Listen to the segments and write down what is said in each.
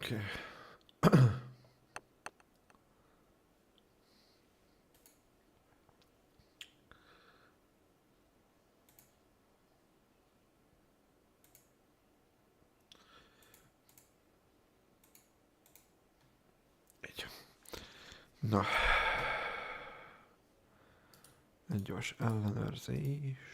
Oké. Így. Na. Egy gyors ellenőrzés.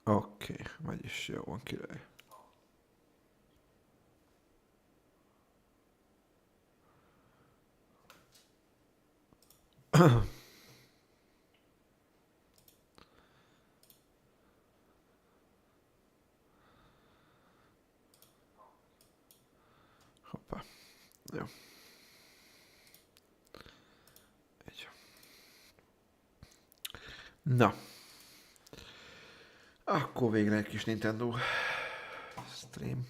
Oké, vagyis jó van, király. Hoppá, jó. Így. Na. Akkor végre egy kis Nintendo stream.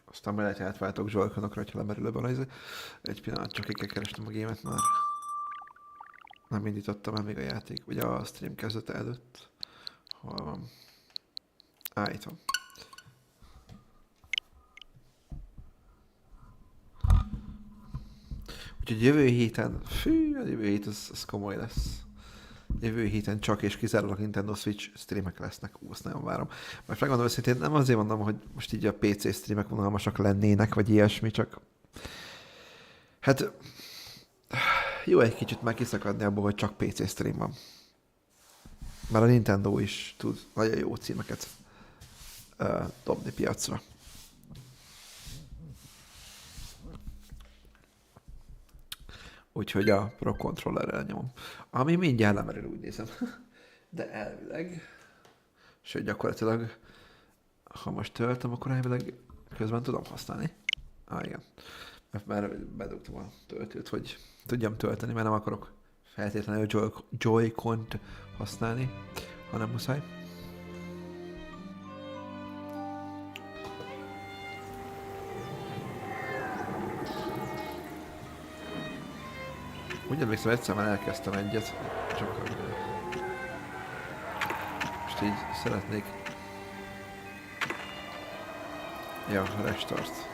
Aztán majd lehet átváltok Joy-Conokra, hogyha lemerül van ez. Egy pillanat, csak így kerestem a gémet már. Nem indítottam el még a játék, ugye a stream kezdete előtt. Hol van? Itt van. Úgyhogy jövő héten, a jövő hét az komoly lesz. Jövő héten csak és kizárólag Nintendo Switch streamek lesznek, azt nagyon várom. Most megmondom őszintén, nem azért mondom, hogy most így a PC streamek unalmasak lennének, vagy ilyesmi, csak... Hát... Jó egy kicsit már kiszakadni abból, hogy csak PC stream van. Mert a Nintendo is tud nagyon jó címeket dobni piacra. Úgyhogy a Pro Controllerrel nyomom. Ami mindjárt lemerül, úgy nézem. De elvileg... Sőt, gyakorlatilag... Ha most töltöm, akkor elvileg közben tudom használni. Igen. Mert már bedugtam a töltőt, hogy tudjam tölteni, mert nem akarok feltétlenül Joy-Con-t használni, hanem muszáj. Úgy emlékszem, egyszer már elkezdtem egyet, csak most így szeretnék... Ja, restart.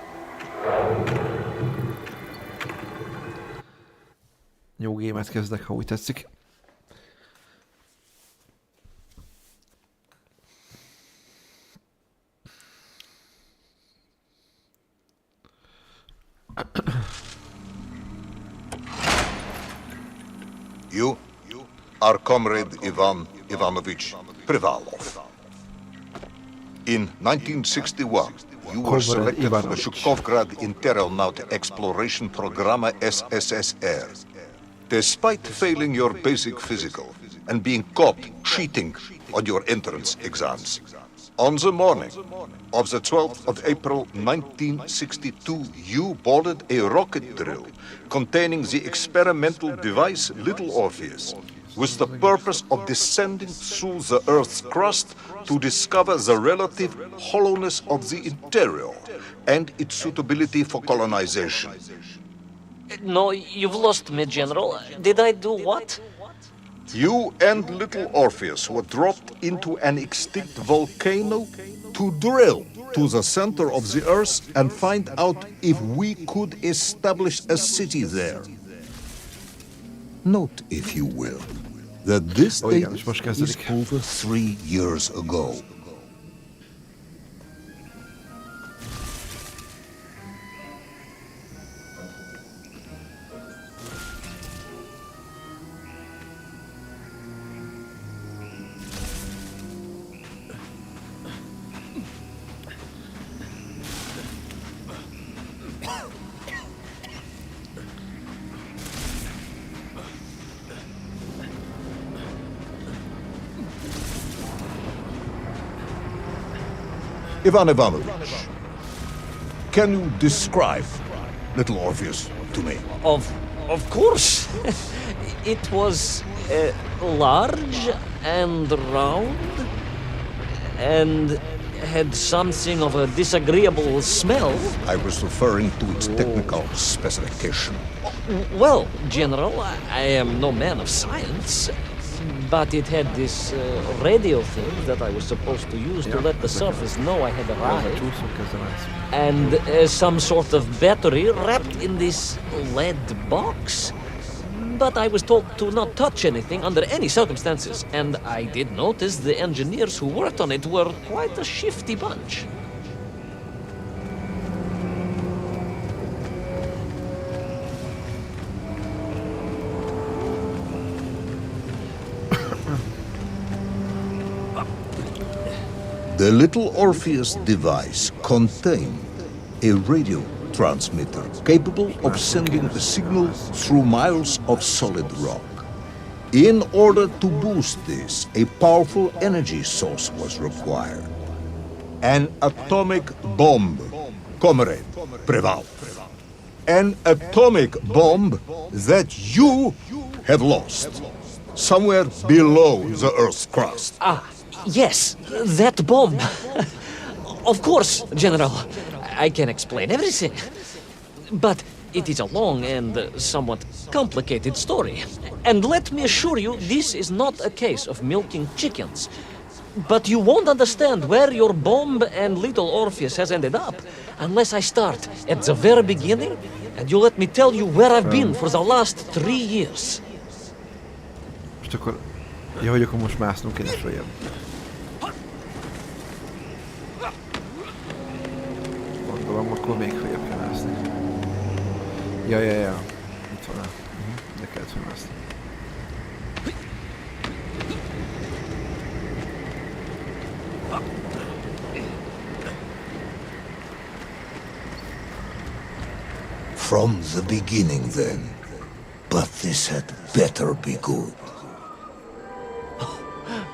New game-et kezdek, ha úgy tetszik. You are comrade Ivan Ivanovich Privalov. In 1961, you were selected for the Shukovgrad Interonaut Exploration Program SSSR. Despite failing your basic physical and being caught cheating on your entrance exams, on the morning of the 12th of April 1962, you boarded a rocket drill containing the experimental device Little Orpheus, with the purpose of descending through the Earth's crust to discover the relative hollowness of the interior and its suitability for colonization. No, you've lost me, General. Did I do what? You and Little Orpheus were dropped into an extinct volcano to drill to the center of the Earth and find out if we could establish a city there. Note, if you will, that this date is over 3 years ago. Ivan Ivanovich, can you describe little Orpheus to me? Of course. It was large and round and had something of a disagreeable smell. I was referring to its technical specification. Well, General, I am no man of science, but it had this radio thing that I was supposed to use to let the surface know I had arrived, and some sort of battery wrapped in this lead box. But I was told to not touch anything under any circumstances, and I did notice the engineers who worked on it were quite a shifty bunch. The little Orpheus device contained a radio transmitter capable of sending a signal through miles of solid rock. In order to boost this, a powerful energy source was required. An atomic bomb, comrade, Preval. An atomic bomb that you have lost somewhere below the Earth's crust. Yes, that bomb. Of course, General. I can explain everything. But it is a long and somewhat complicated story. And let me assure you, this is not a case of milking chickens. But you won't understand where your bomb and little Orpheus has ended up unless I start at the very beginning and you let me tell you where I've been for the last 3 years. Most akkor... Ja, hogy akkor most másznunk kéne följebb. Gondolom, akkor még följebb kell mászni. Ja. Itt van el. De kellett felmászni. From the beginning, then. But this had better be good.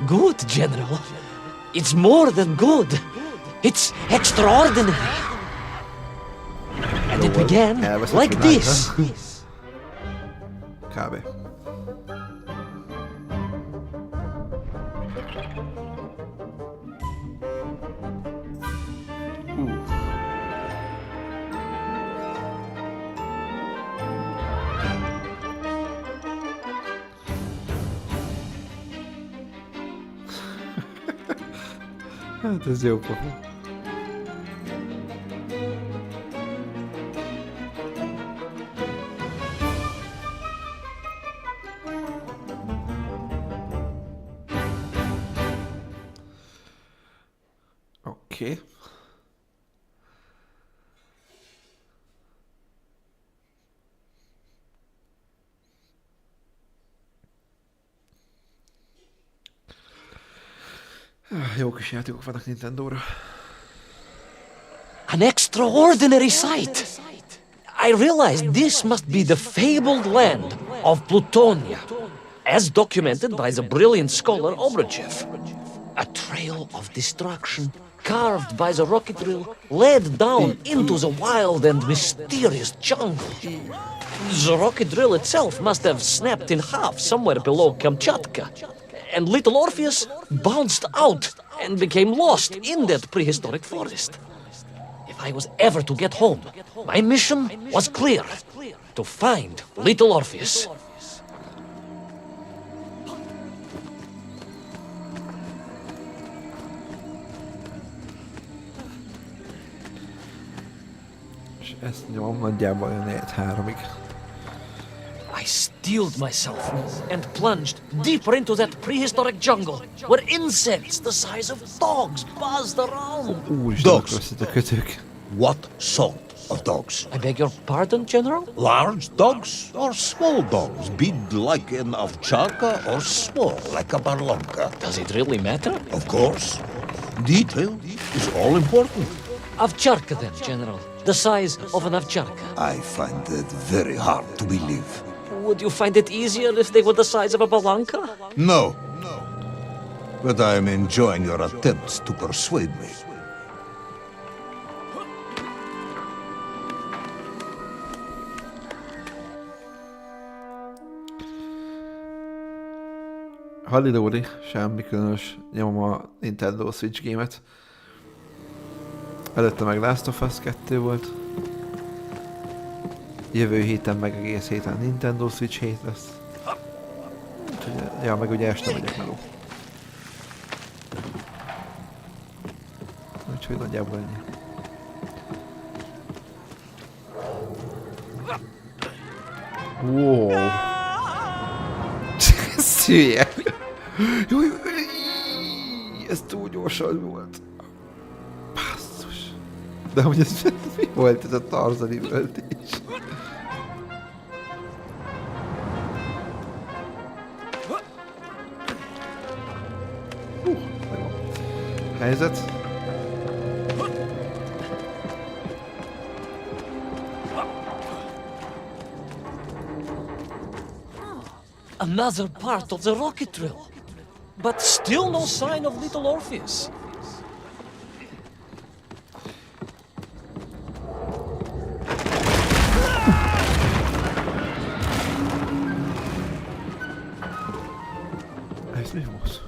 Good, General. It's more than good. It's extraordinary. And it began like this. Kb. Hát ez jó pofa. Oké. Jó kis játékok vannak Nintendóra. An extraordinary sight. I realized this must be the fabled land of Plutonia, as documented by the brilliant scholar Obruchev. A trail of destruction carved by the rocket drill led down into the wild and mysterious jungle. The rocket drill itself must have snapped in half somewhere below Kamchatka, and little Orpheus bounced out and became lost in that prehistoric forest. If I was ever to get home, my mission was clear: to find little Orpheus. És ezt nyomom nagyjából olyan 3-ig. I steeled myself and plunged deeper into that prehistoric jungle, where insects the size of dogs buzzed around. Dogs. A kötők. What sort of dogs? I beg your pardon, General? Large dogs or small dogs? Big like an ovcharka or small like a barlonka? Does it really matter? Of course. Detail is all important. Ovcharka then, General. The size of an ovcharka. I find that very hard to believe. Would you find it easier if they were the size of a balanka? No. But I am enjoying your attempts to persuade me. Hallilóri, semmi különös, nyomom a Nintendo Switch game-et. Előtte meg Last of Us 2 volt. Jövő héten meg egész héten Nintendo Switch hét lesz. Úgyhogy, ja, meg ugye este megyek meló. Úgyhogy nagyjából ennyi. Wow. Ez hülye. Ez túl gyorsan volt. Basszus. De hogy ez mi volt ez a tarzani öltés? Megvan. Helyzet? Another part of the rocket drill. But still no sign of little Orpheus. Ez mi volt?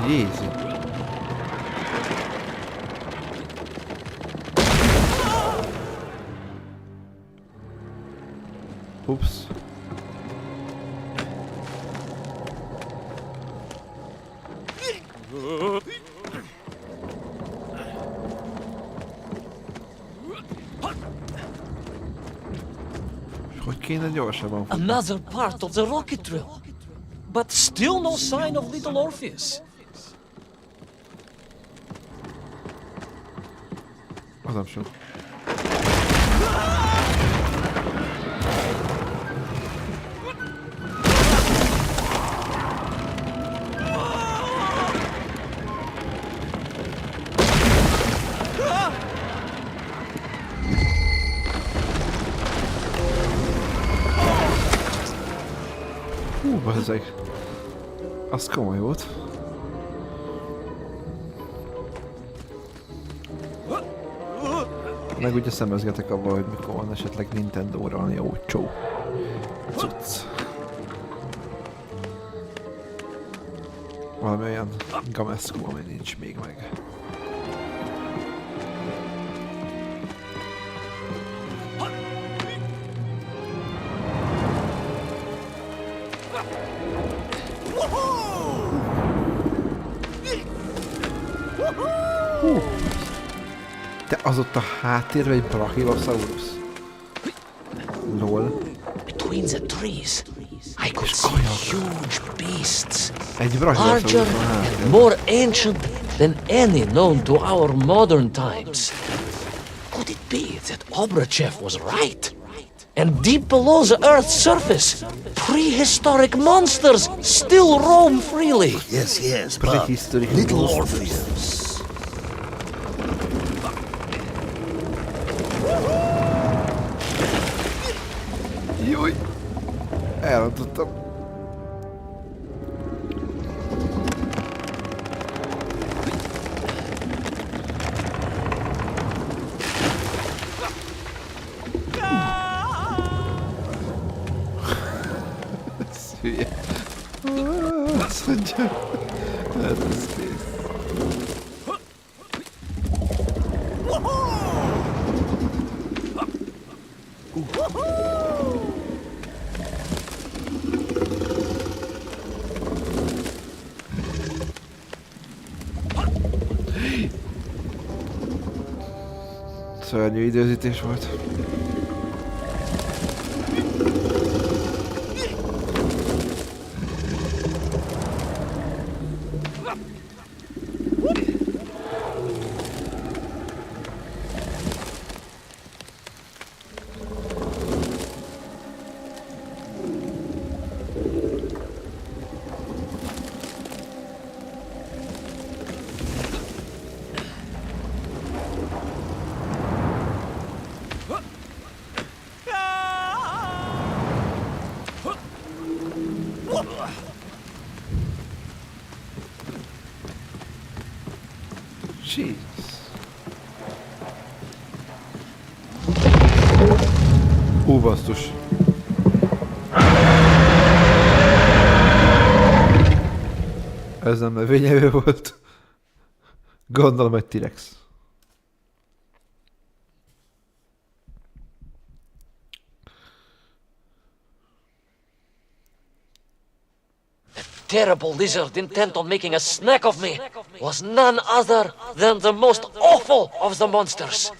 Jézus! Ups. Hogy kéne gyorsabban futni? Another part of the rocket drill. But still no sign of little Orpheus. Az nem sok. Bazzeg. Az komoly volt. Meg ugye szemezgetek abba, hogy mikor van esetleg Nintendo-ra valami olcsó cucc. Valami olyan gameszkó, ami nincs még meg. De az ott a háttérben egy Brachiosaurus. Lol. Between the trees, I could see huge beasts. Egy Larger Brachiosaurus. and more ancient than any known to our modern times. Could it be that Obrachev was right? And deep below the Earth's surface, prehistoric monsters still roam freely. Yes, but Prehistoric little monsters. Orpheus. Jaj! Elrontottam. Ez hülye. Azt mondja. Hát ez kész. Szörnyű időzítés volt. Basszus. Ez nem növényevő volt. Gondolom egy T-rex. Terrible lizard intent on making a snack of me was none other than the most awful of the monsters,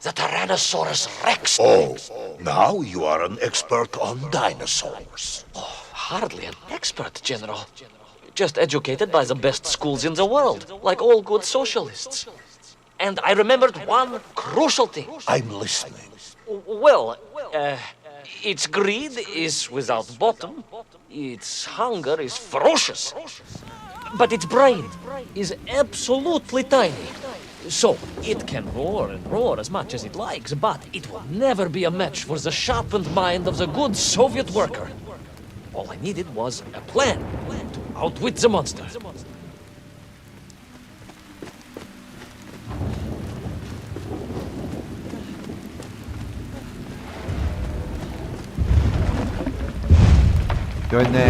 the Tyrannosaurus Rex. Oh, now you are an expert on dinosaurs. Oh, hardly an expert, General. Just educated by the best schools in the world, like all good socialists. And I remembered one crucial thing. I'm listening. Well, its greed is without bottom, its hunger is ferocious, but its brain is absolutely tiny. So, it can roar and roar as much as it likes, but it will never be a match for the sharpened mind of the good Soviet worker. All I needed was a plan to outwit the monster. Jaj, ne!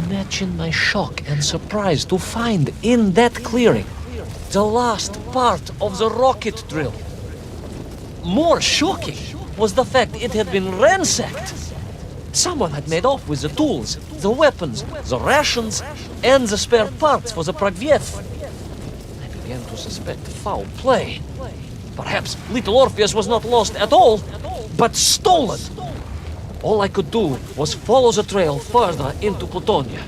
Imagine my shock and surprise to find in that clearing the last part of the rocket drill. More shocking was the fact it had been ransacked. Someone had made off with the tools, the weapons, the rations, and the spare parts for the Pragviev. I began to suspect foul play. Perhaps little Orpheus was not lost at all, but stolen. All I could do was follow the trail further into Plutonia.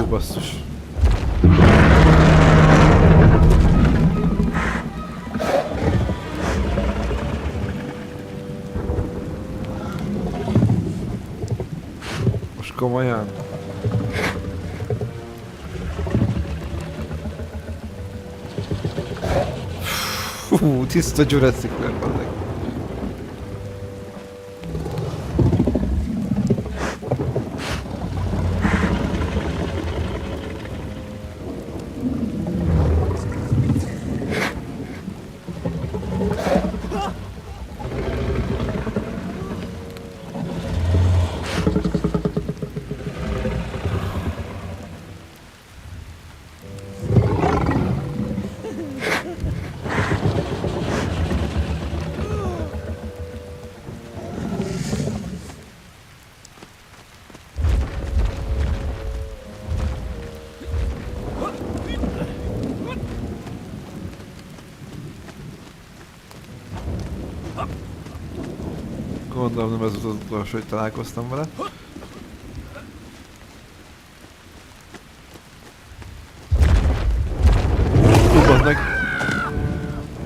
Basszus. Most komolyan? Fú, tiszta Jurassic Park, bazdmeg. Gondolom nem ez az utolsó, hogy találkoztam vele. Meg.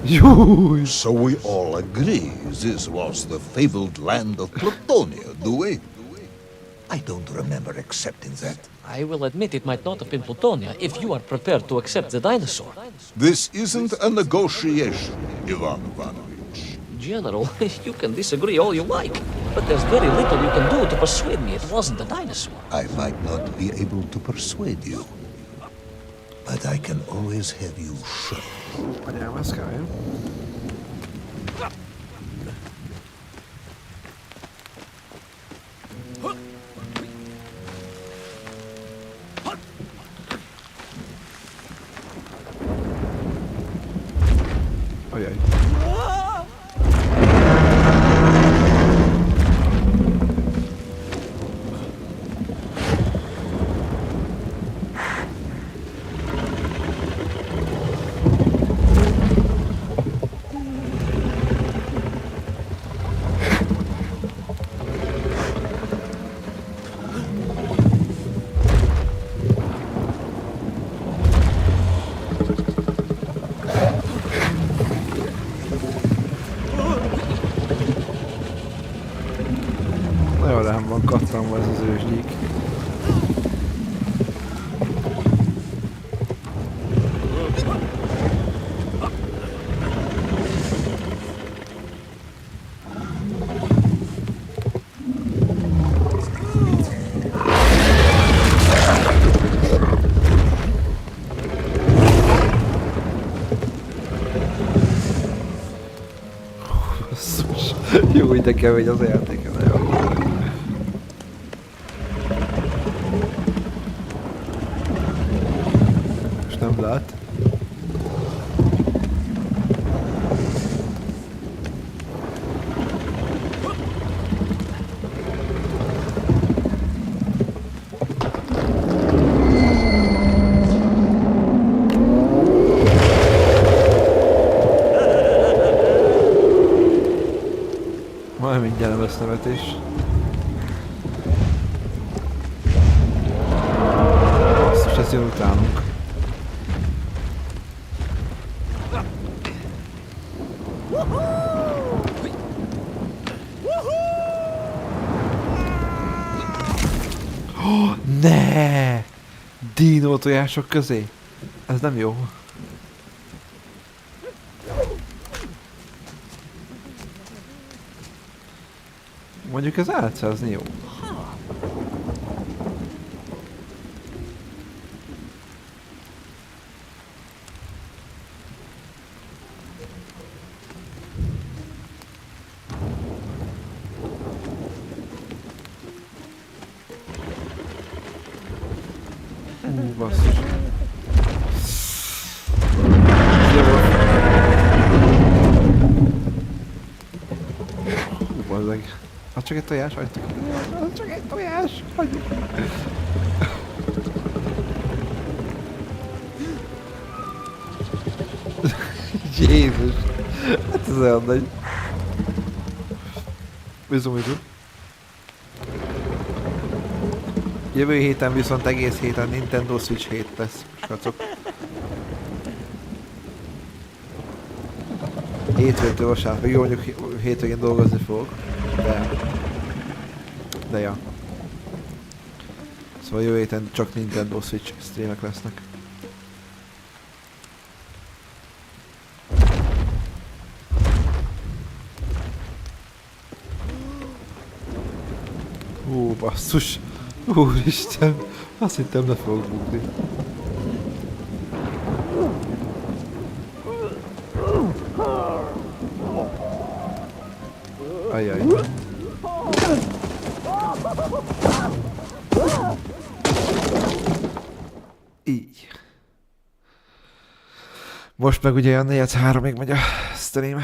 Júj! So we all agree this was the fabled land of Plutonia, do we? I don't remember accepting that. I will admit it might not have been Plutonia if you are prepared to accept the dinosaur. This isn't a negotiation, Ivan Ivanovich. General, you can disagree all you like, but there's very little you can do to persuade me it wasn't a dinosaur. I might not be able to persuade you, but I can always have you show. Anyámaszkáljon. Ajaj. Jó, ide kemény az a játék. És nem lát. Majd mindjárt nem lesz nevetés. Most ez jön utánunk. Oh, ne! Dino tojások közé? Ez nem jó. Mondjuk ez átszázni jó. Basszus. Bazzeg. Az csak egy tojás, hagytuk. Az csak egy tojás, hagyjuk. Jézus. Hát ez olyan nagy. Bizony. Jövő héten viszont egész héten Nintendo Switch 7 lesz, skacok. Hétfőtől vasárnapig, jó, mondjuk hétvégén dolgozni fogok, de ja. Szóval jövő héten csak Nintendo Switch streamek lesznek. Basszus! Úristen! Azt hittem, ne fogok bukni. Ajjaj. Így. Most meg ugye a 4-3-ig megy a stream.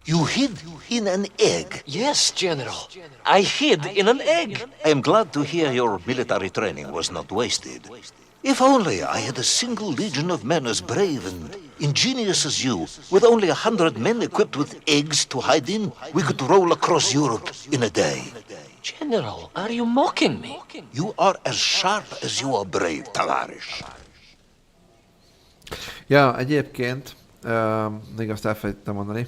You hid in an egg. Yes, General. I hid in an egg. I'm glad to hear your military training was not wasted. If only I had a single legion of men as brave and ingenious as you, with only 100 men equipped with eggs to hide in, we could roll across Europe in a day. General, are you mocking me? You are as sharp as you are brave, Tavares. Ja, egyébként, még azt elfelejtettem mondani,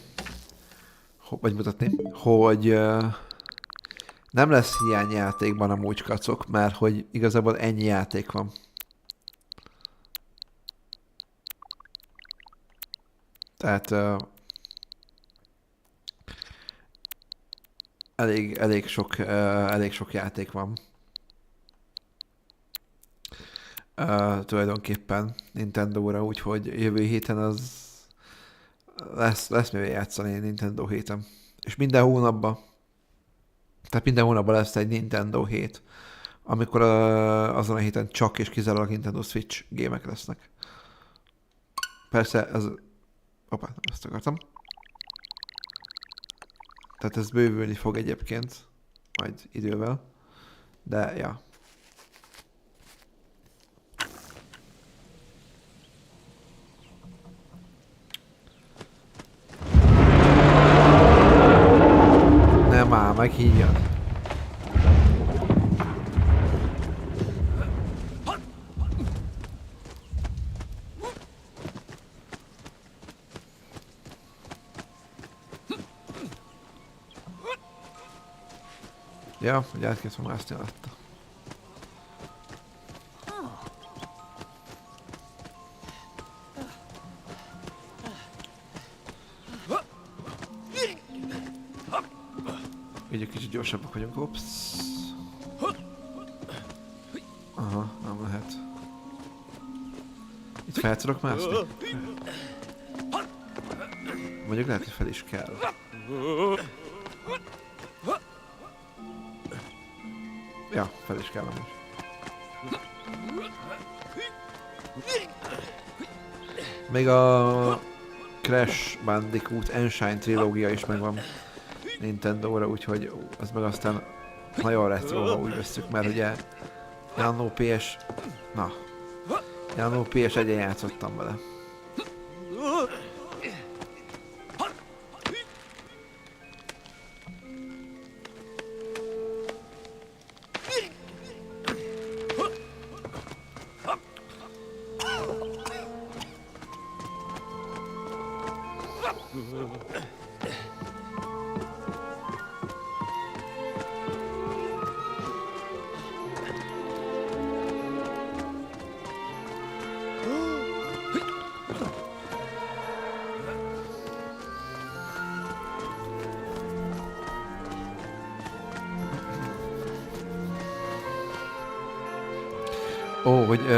vagy mutatni, hogy nem lesz hiány játékban amúgy, kacok, mert hogy igazából ennyi játék van. Tehát elég sok játék van. Tulajdonképpen Nintendóra, úgyhogy jövő héten az lesz mivel játszani Nintendo héten. És minden hónapban, tehát minden hónapban lesz egy Nintendo hét, amikor azon a héten csak és kizárólag Nintendo Switch gémek lesznek. Persze ez... Hoppá, nem ezt akartam. Tehát ez bővülni fog egyébként, majd idővel. De, ja. Nem áll, meghívjad. Ja, hogy át kell mászni alatta. Így egy kicsit gyorsabbak vagyunk, ops. Aha, nem lehet. Itt Fel tudok mászni? Mondjuk lehet, hogy fel is kell. Ja, fel is kell amúgy. Még a Crash Bandicoot Enshine trilógia is megvan Nintendo-ra, úgyhogy az meg aztán nagyon retro, ha úgy vesszük, mert ugye Jannó PS... Na. Jannó PS1-en játszottam vele. Ó, hogy...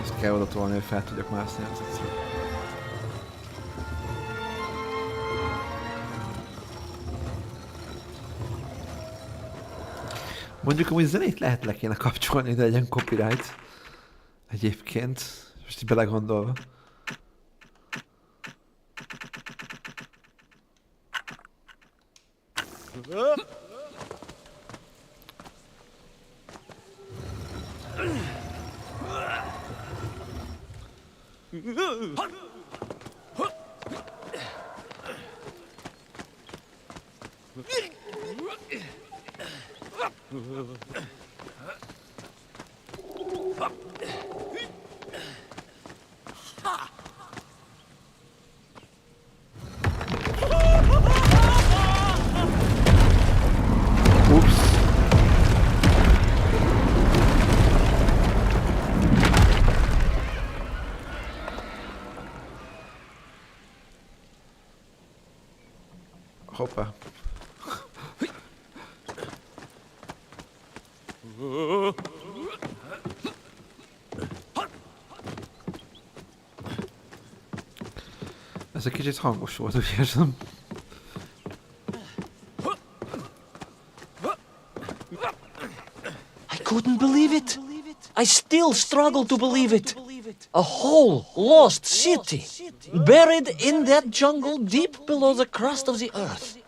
Azt kell oda tolni, hogy fel tudjak mászni az egyszer. Mondjuk amúgy zenét lehet le kéne kapcsolni, de legyen copyright. Egyébként. Most így belegondolva. Hoppá. Ez egy kicsit hangos volt, úgy érzem. I couldn't believe it. I still struggle to believe it. A whole lost city, buried in that jungle deep below the crust of the earth.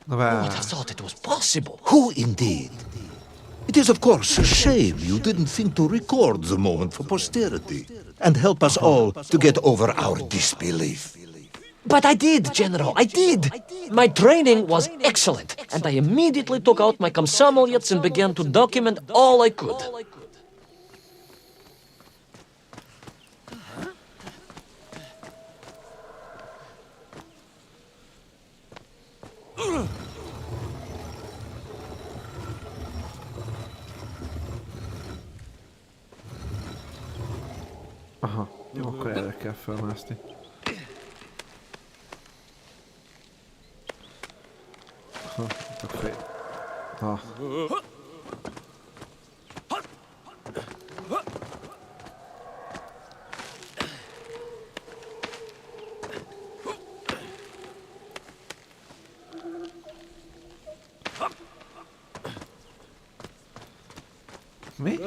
Who would have thought it was possible? Who indeed? It is, of course, a shame you didn't think to record the moment for posterity and help us all to get over our disbelief. But I did, General, I did! My training was excellent, and I immediately took out my komsomolets and began to document all I could. Aha, jó, akkor erre kell felmászni. Aha, akkor... Ha. Mi?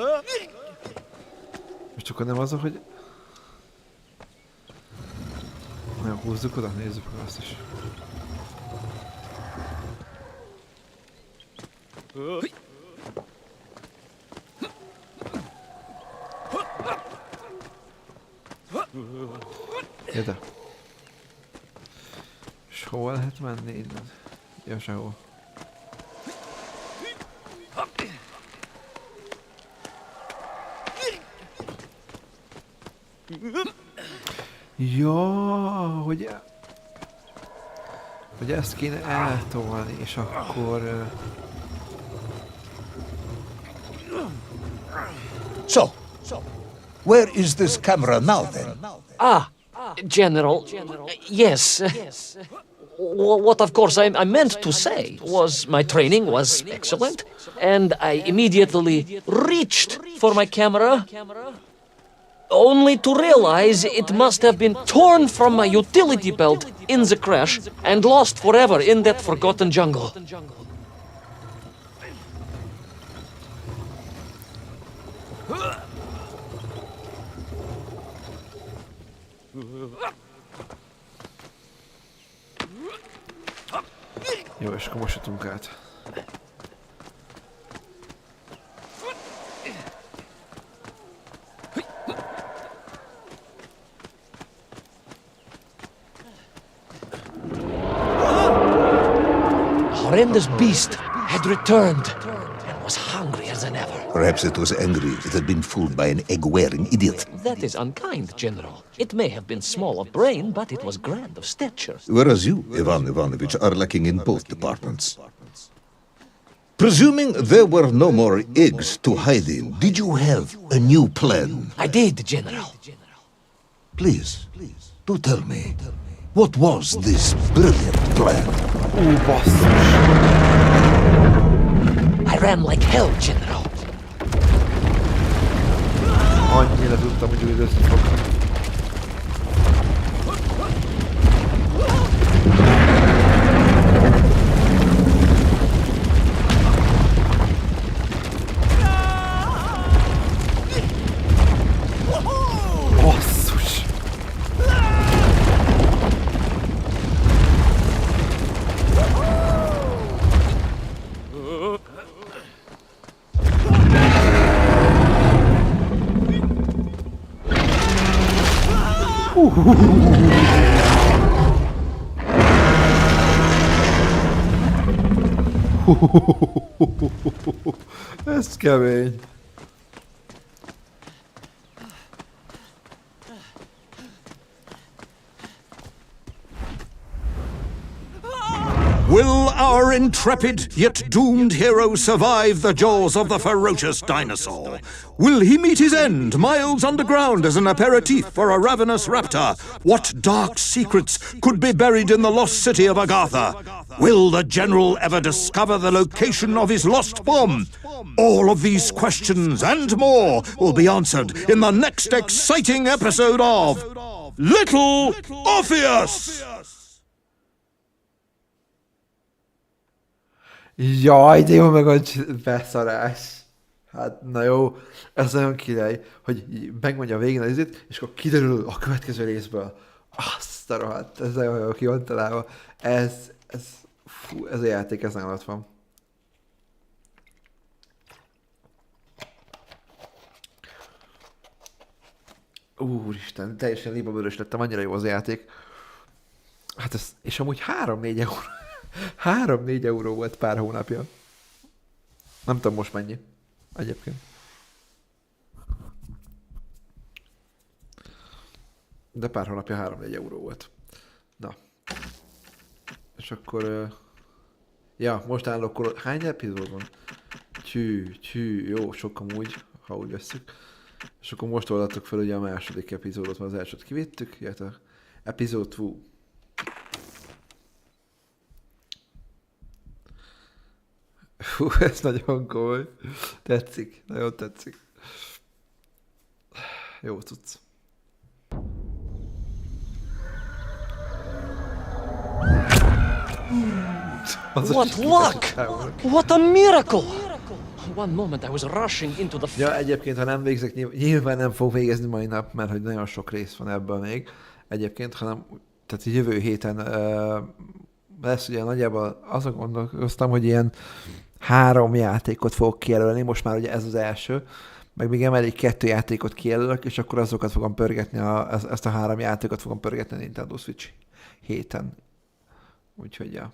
Most akkor nem az, hogy... Na, húzzuk oda, nézzük meg azt is. Ide. És hol lehet menni innen? Ja, sehol. Ja, hogy ezt kéne eltolni, és akkor... So, where is this camera now then? Ah, General, yes. What, of course, I meant to say was my training was excellent, and I immediately reached for my camera, only to realize it must have been torn from my utility belt in the crash and lost forever in that forgotten jungle. Jó, és akkor most jutunk át. Horrendous beast had returned and was hungrier than ever. Perhaps it was angry it had been fooled by an egg-wearing idiot. That is unkind, General. It may have been small of brain, but it was grand of stature. Whereas you, Ivan Ivanovich, are lacking in both departments. Presuming there were no more eggs to hide in, did you have a new plan? I did, General. Please, do tell me, what was this brilliant plan? Basszus. I ran like hell, General. Annyira tudtam, hogy üldözni fog. Basszus. Ez kemény. Will our intrepid yet doomed hero survive the jaws of the ferocious dinosaur? Will he meet his end miles underground as an aperitif for a ravenous raptor? What dark secrets could be buried in the lost city of Agatha? Will the general ever discover the location of his lost bomb? All of these questions and more will be answered in the next exciting episode of Little Orpheus! Jaj, de jó meg a beszarás. Hát, na jó, ez nagyon király, hogy megmondja a végén az izét, és akkor kiderül a következő részből. Azt a rohadt, ez nagyon jó ki van találva. Ez a játék, ez nagyon ott van. Úristen, teljesen libabőrös lettem, annyira jó az a játék. Hát ez, és amúgy 3-4 euró. 3-4 euró volt pár hónapja. Nem tudom most mennyi. Egyébként. De pár hónapja 3-4 euró volt. Na. És akkor... Ja, most állok, hány epizód van? Jó, sok amúgy, ha úgy vesszük. És akkor most oldatok fel ugye a második epizódot, mert az elsőt kivittük. Jöhet epizód 2. Hú, ez nagyon komoly. Tetszik, nagyon tetszik. Jó tudsz. What luck! What a miracle! One moment I was rushing into the... Ja, egyébként, ha nem végzek, nyilván nem fog végezni mai nap, mert hogy nagyon sok rész van ebből még. Egyébként, hanem, tehát jövő héten lesz ugye nagyjából azon gondolkoztam, hogy ilyen 3 játékot fogok kijelölni, most már ugye ez az első, meg még emelik 2 játékot kijelölök, és akkor azokat fogom pörgetni, ezt a 3 játékot fogom pörgetni a Nintendo Switch héten. Úgyhogy ja.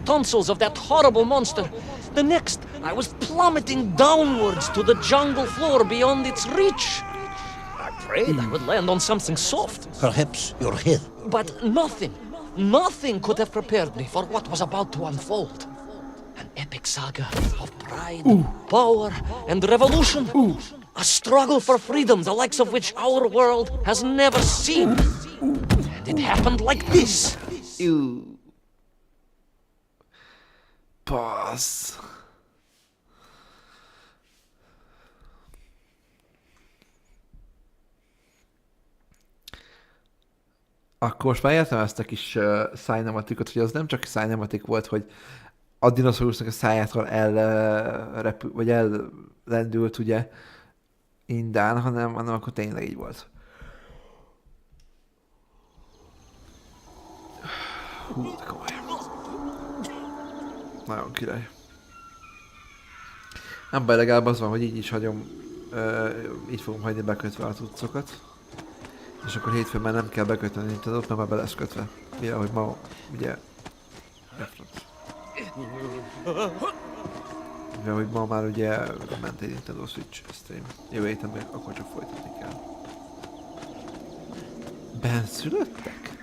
Tonsils of that horrible monster. The next, I was plummeting downwards to the jungle floor beyond its reach. I prayed I would land on something soft. Perhaps your head. But nothing could have prepared me for what was about to unfold. An epic saga of pride, power, and revolution. A struggle for freedom, the likes of which our world has never seen. And it happened like this. Passz. Akkor most már értem ezt a kis szájnematikot, hogy az nem csak szájnematik volt, hogy a dinoszaurusznak a szájától elrepül, vagy ellendült, ugye, indán, hanem akkor tényleg így volt. Hú, de komoly. Nagyon király. Nem baj, legalább az van, hogy így is hagyom, így fogom hagyni bekötve a cuccokat. És akkor hétfőn már nem kell bekötni a Nintendo-t, mert már be lesz kötve. Mivel, hogy ma ugye... Mivel, hogy ma már ugye ment egy Nintendo Switch stream. Jövő héten meg akkor csak folytatni kell. Benszülöttek?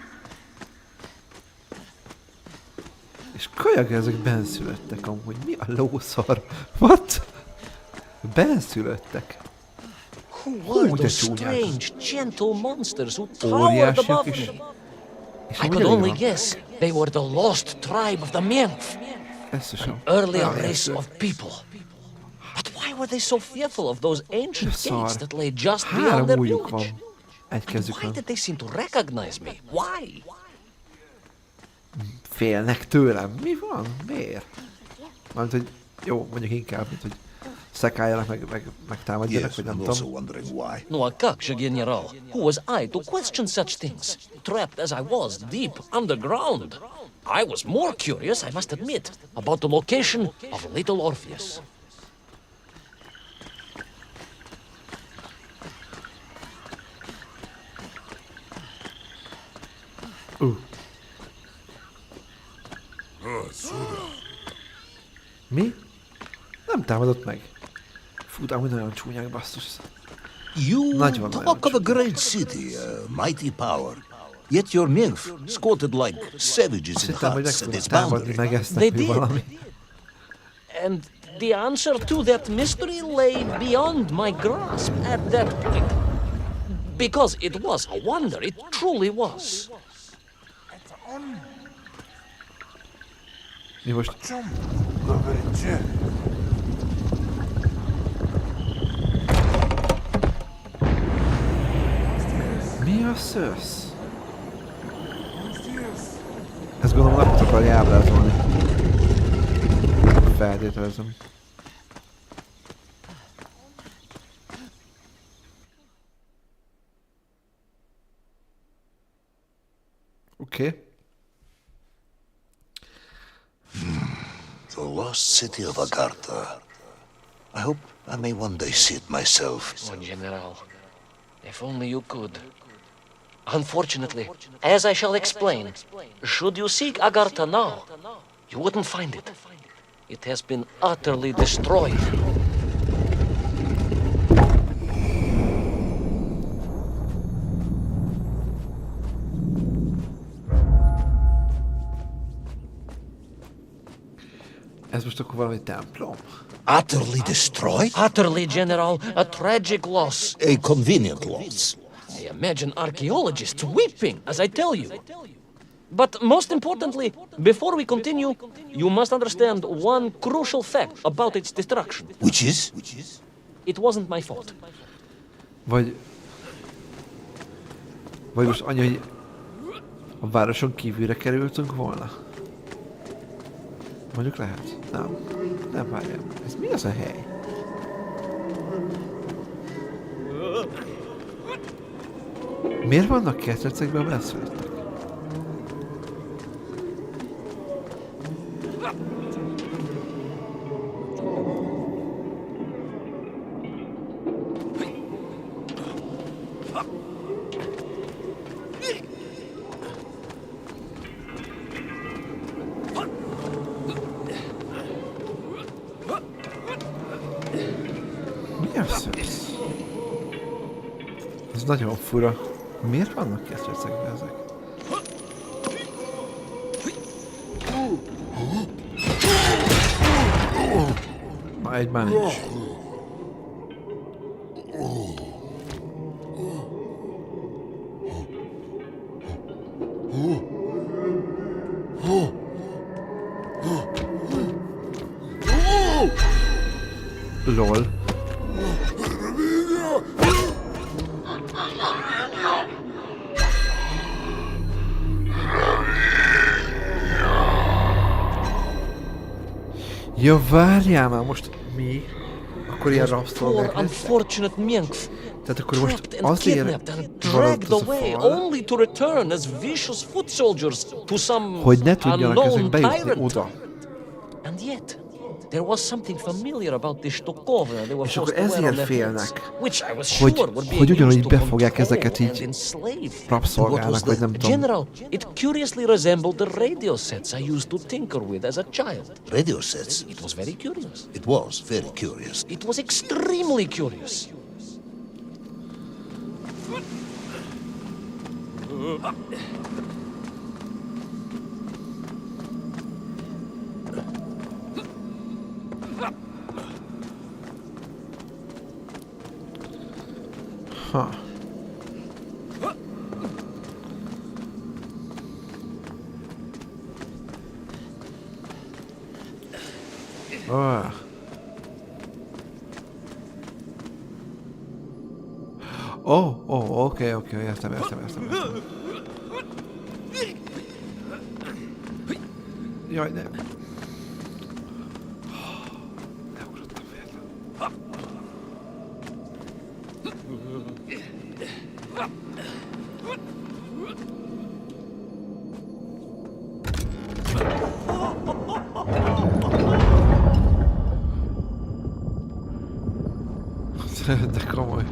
És kajak ezek benszülöttek amúgy. Mi a lószar? What? Benszülöttek. Who were those strange, gentle monsters who towered above me? I could only guess they were the lost tribe of the Menf, an earlier race of people. But why were they so fearful of those ancient gates that lay just beyond their village? And why did they seem to recognize me? Why? Félnek tőlem. Mi van? Miért? Mármint, hogy jó, mondjuk inkább, mint hogy szekáljanak, meg támadjanak, vagy nem tudom. No, general. Who was I to question such things? Trapped as I was deep underground. I was more curious, I must admit, about the location of little Orpheus. Mi? Nem támadott meg. Fú, de amúgy nagyon csúnyák, basszus. You talk of a great city, a mighty power. Yet your nymph squatted like savages in huts at its boundary. They did. And the answer to that mystery lay beyond my grasp at that point. Because it was a wonder, it truly was. Mi most? Mi a szősz? Ezt gondolom nem tudok arra ábrázolni. Feltételezem. Oké. The lost city of Agartha. I hope I may one day see it myself. Oh, General, if only you could. Unfortunately, as I shall explain, should you seek Agartha now, you wouldn't find it. It has been utterly destroyed. Ez most akkor valami templom? Utterly destroyed? Utterly, General, a tragic loss. A convenient loss. I imagine archaeologists weeping as I tell you. But most importantly, before we continue, you must understand one crucial fact about its destruction. Which is? It wasn't my fault. Vagy most annyi, hogy a városon kívülre kerültünk volna? Mondjuk lehet. Nem. Nem várjál. Ez mi az a hely? Miért vannak ketrecekben a benszülöttek? Mi az ez? Ez nagyon fura. Miért vannak ketrecekben ezek? Ma egy már nincs. LOL. Ja, várjál már most mi? Akkor ilyen rabszolgák lesznek? Tehát akkor most azért van az a fal, hogy ne tudjanak ezek bejutni oda. There was something familiar about this Stokovna. They were És akkor forced to wear on ezért their heads, félnek, which I was sure were being hogy ugyanúgy used to befogják control ezeket and így enslave. rabszolgálnak, vagy nem tudom. General, it curiously resembled the radio sets I used to tinker with as a child. Radio sets? It was very curious. It was very curious. It was extremely curious. Ha. Oké, értem. Jaj, nem. Leugrottam véletlen. De komoly.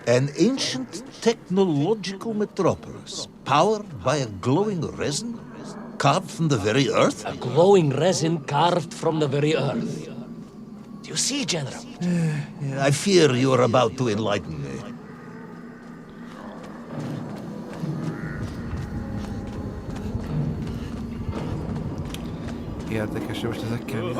An ancient technological metropolis, powered by a glowing resin carved from the very earth? A glowing resin carved from the very earth. Do you see, General? I fear you are about to enlighten me. Érdekes, most ezekkel mi?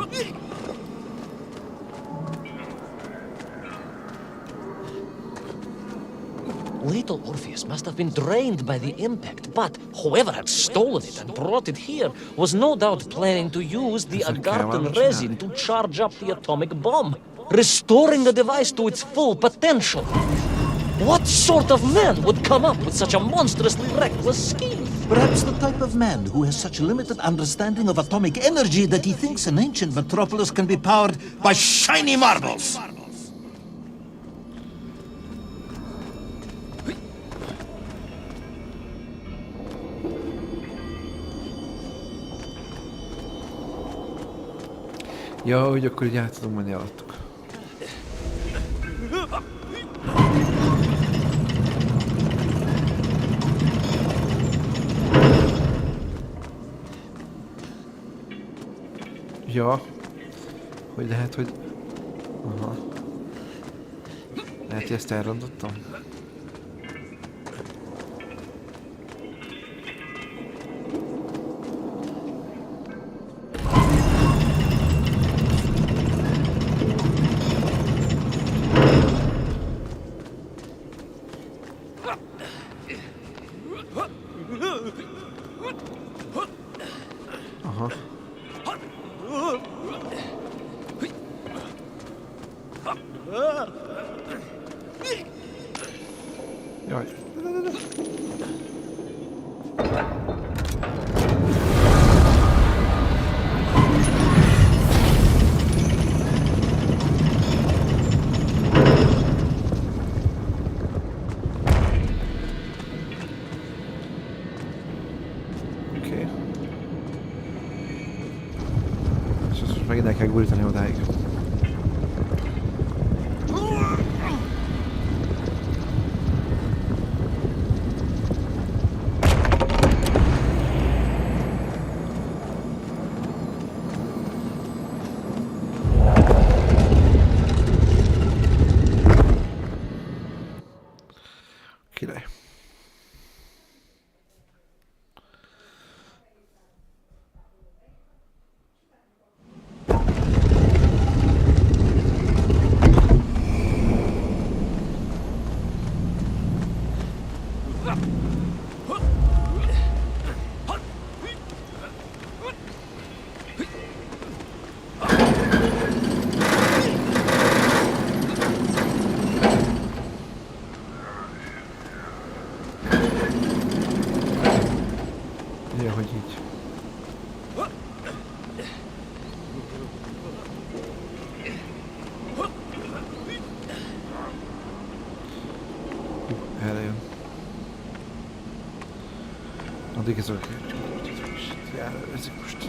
Little Orpheus must have been drained by the impact, but whoever had stolen it and brought it here was no doubt planning to use the Agarthan resin to charge up the atomic bomb, restoring the device to its full potential. What sort of man would come up with such a monstrously reckless scheme? Perhaps the type of man who has such limited understanding of atomic energy that he thinks an ancient metropolis can be powered by shiny marbles. Ja, hogy akkor így át tudom menni alattuk. Ja, hogy lehet, hogy... Aha. Lehet, hogy ezt elrontottam? Jaj. Oké. És ezt most megint el kell gurítani odáig. Király. Ja, hogy így. Erre jön. Addig ez olyan járőrzik most.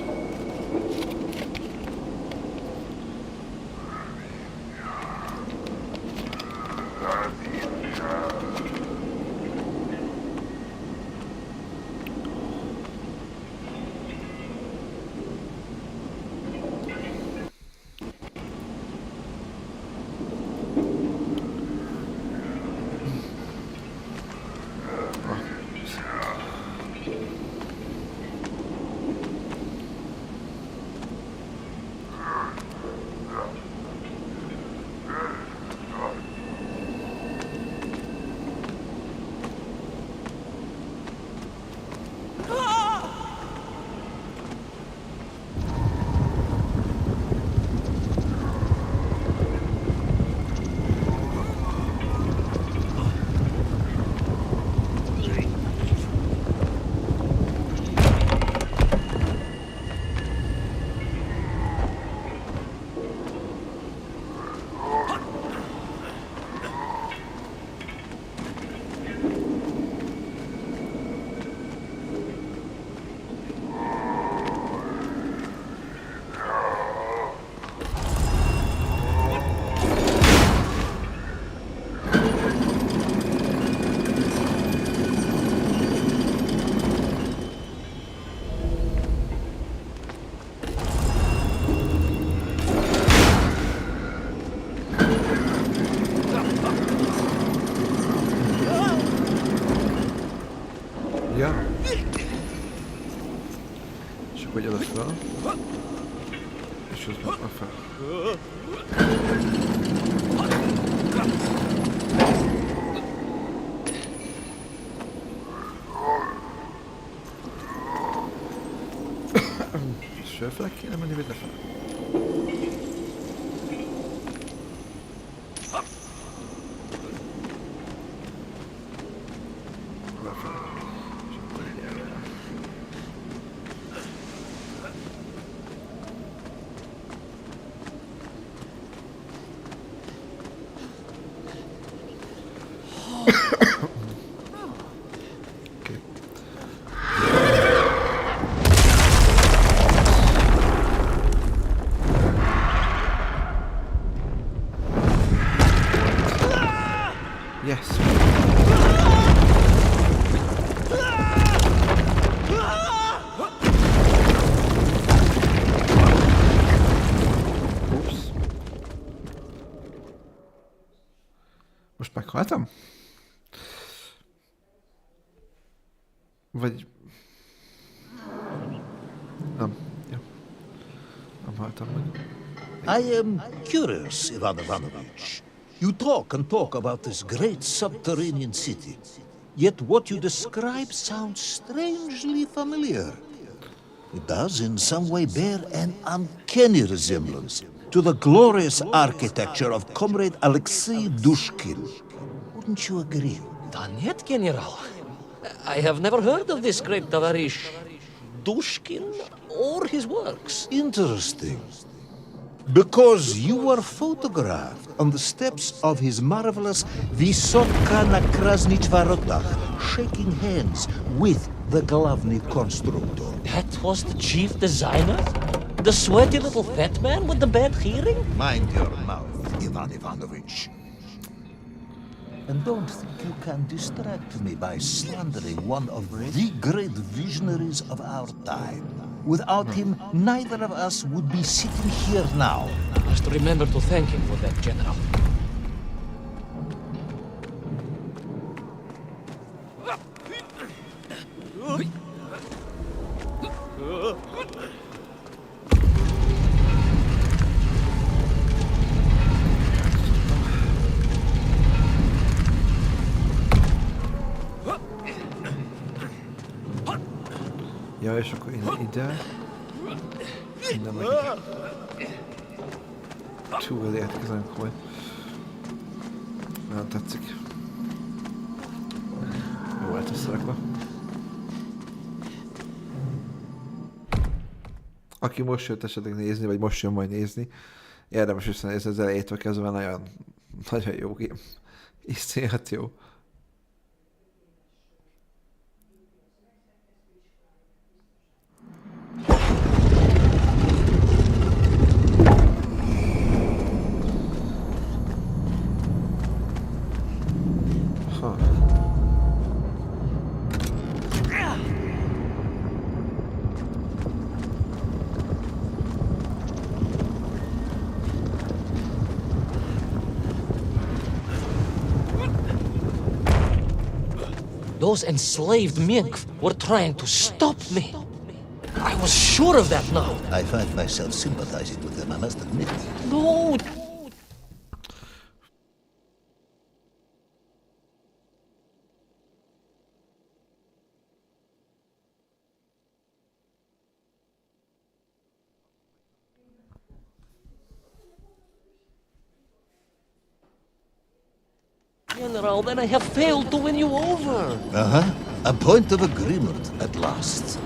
Ja. És akkor oda fel. És az meg fel. És fölfele kéne menni, vagy lefele? Yes. Ups. Most meghaltam? Vagy... Nem. Ja. Nem haltam meg. I am curious, Ivan Ivanovich. You talk and talk about this great subterranean city, yet what you describe sounds strangely familiar. It does in some way bear an uncanny resemblance to the glorious architecture of Comrade Alexei Dushkin. Wouldn't you agree? Нет, General. I have never heard of this great Tavarish Dushkin or his works. Interesting. Because you were photographed on the steps of his marvelous Vysoka na Krasnich Varotach, shaking hands with the Glavny constructor. That was the chief designer? The sweaty little fat man with the bad hearing? Mind your mouth, Ivan Ivanovich. And don't think you can distract me by slandering one of the great visionaries of our time. Without him, neither of us would be sitting here now. I must remember to thank him for that, General. Ja, és akkor én ide. Innen meg ide. Túl érkezem, hogy nem tetszik. Jó volt összerakva. Aki most jött esetleg nézni, vagy most jön majd nézni, érdemes visszanézni az elejétől kezdve, nagyon jó game. Iszonyat jó. Those enslaved mink were trying to stop me. I was sure of that now. I find myself sympathizing with them, I must admit. No! General, then I have failed to win you over. Uh-huh. A point of agreement at last.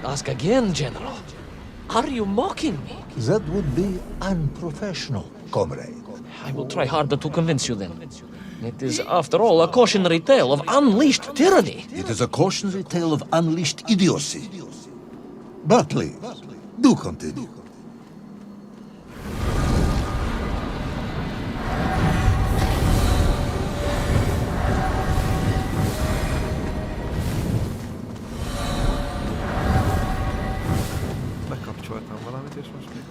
Ask again, General. Are you mocking me? That would be unprofessional, comrade. I will try harder to convince you then. It is, after all, a cautionary tale of unleashed tyranny. It is a cautionary tale of unleashed idiocy. But please, do continue. Bekapcsoltam valamit, és most még...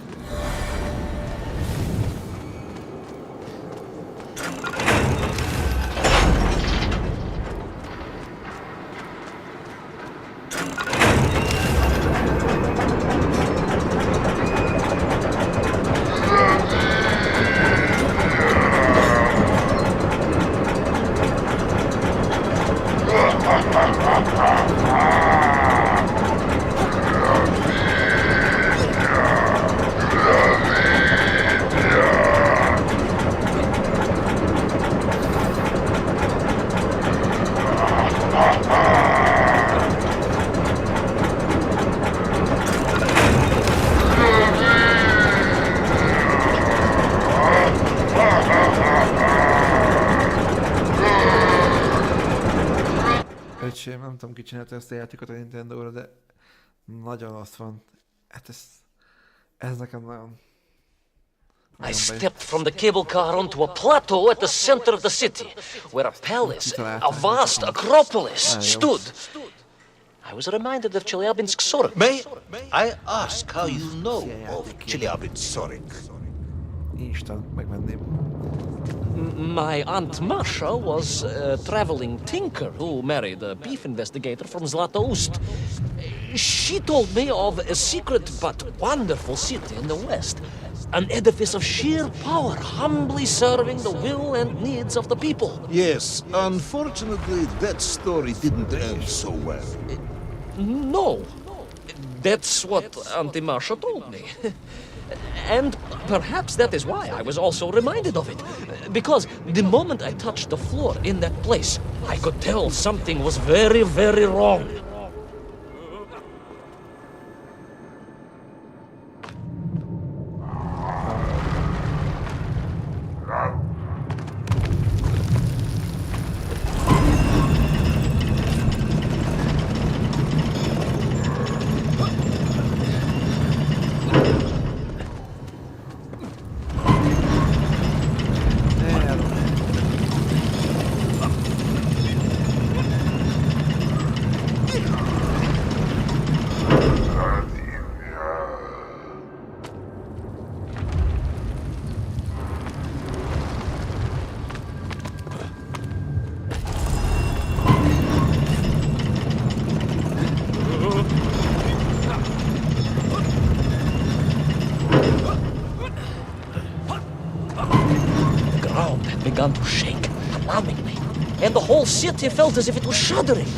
csinálta ezt a játékot a Nintendo-ra, de nagyon azt van. Hát ez nekem nagyon... I stepped from the cable car onto a plateau at the center of the city, where a palace, a vast acropolis, stood. I was reminded of Chelyabinsk Sorik. May I ask how you know of Chelyabinsk Sorik? Isten, megvenném. My Aunt Masha was a traveling tinker who married a beef investigator from Zlatoust. She told me of a secret but wonderful city in the west. An edifice of sheer power, humbly serving the will and needs of the people. Yes, unfortunately, that story didn't end so well. No, that's what Auntie Masha told me. And perhaps that is why I was also reminded of it. Because the moment I touched the floor in that place, I could tell something was very, very wrong. Began to shake, alarmingly, and the whole city felt as if it was shuddering.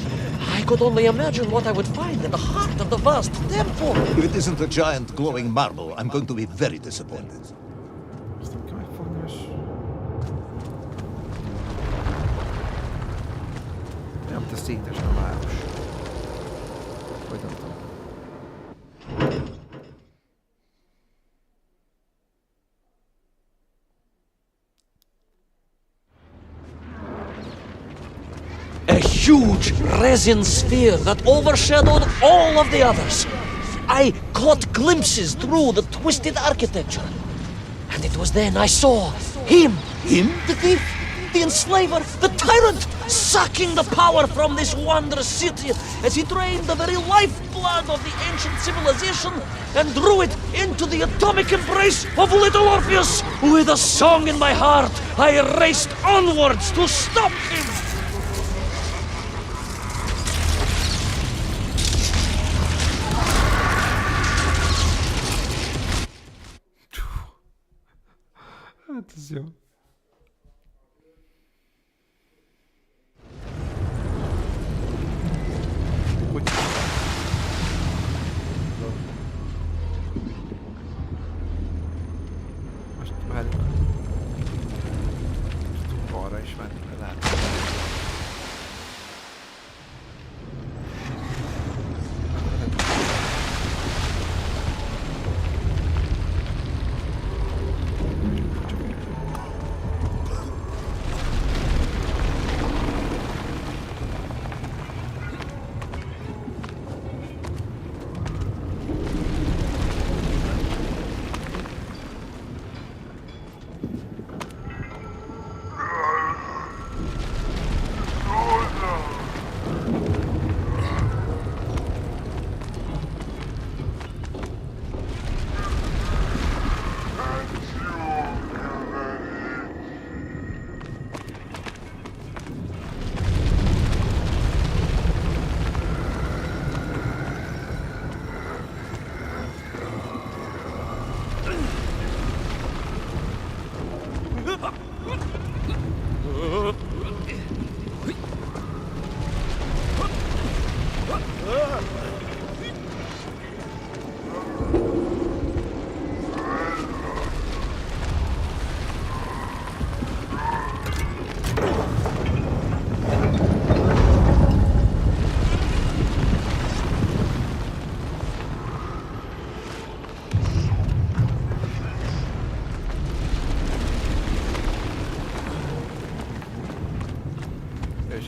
I could only imagine what I would find in the heart of the vast temple. If it isn't a giant glowing marble, I'm going to be very disappointed. Ezt nem kell megfogni, és... Nem, te szétesen a város. Vagy nem tudom. A huge resin sphere that overshadowed all of the others. I caught glimpses through the twisted architecture. And it was then I saw him, the thief, the enslaver, the tyrant, sucking the power from this wondrous city as he drained the very lifeblood of the ancient civilization and drew it into the atomic embrace of little Orpheus. With a song in my heart, I raced onwards to stop him. Hát ez jó. Hogy? Most várjuk. Tudunk balra is menni, mert látom.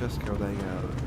És ezt kell odáig elvenni.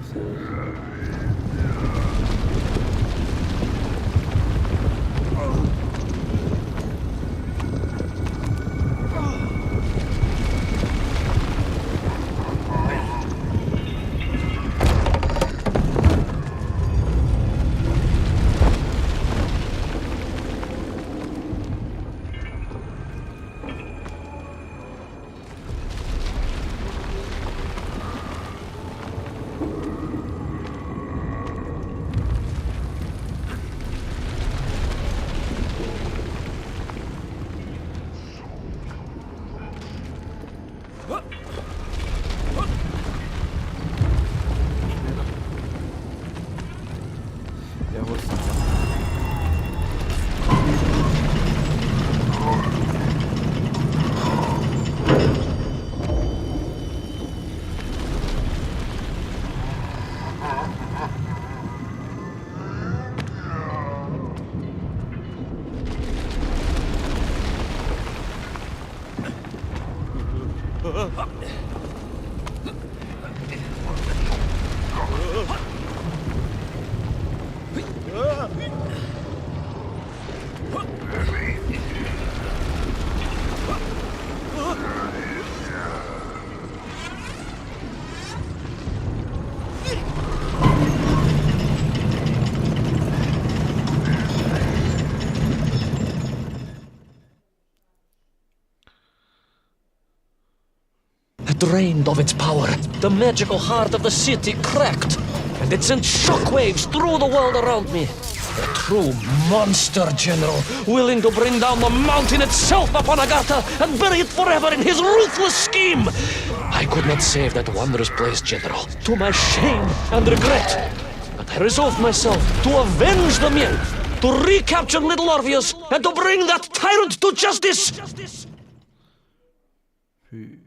Drained of its power, the magical heart of the city cracked, and it sent shockwaves through the world around me. A true monster general, willing to bring down the mountain itself upon Agatha and bury it forever in his ruthless scheme. I could not save that wondrous place, General, to my shame and regret. But I resolved myself to avenge the men, to recapture little Orpheus, and to bring that tyrant to justice. Hűha.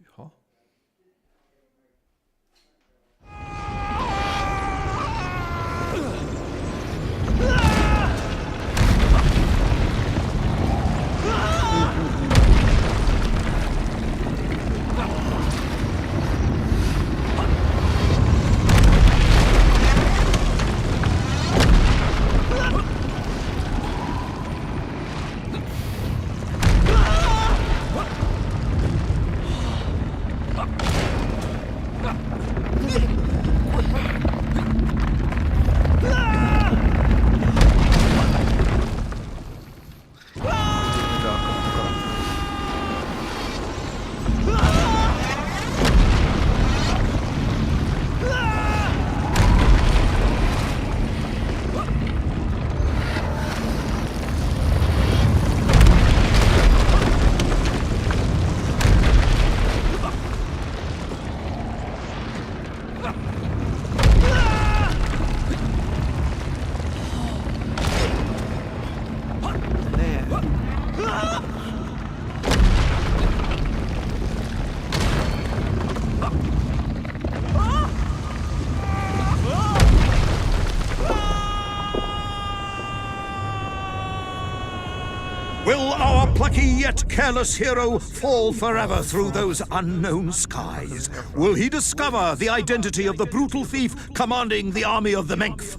Will our plucky yet careless hero fall forever through those unknown skies? Will he discover the identity of the brutal thief commanding the army of the Menkth?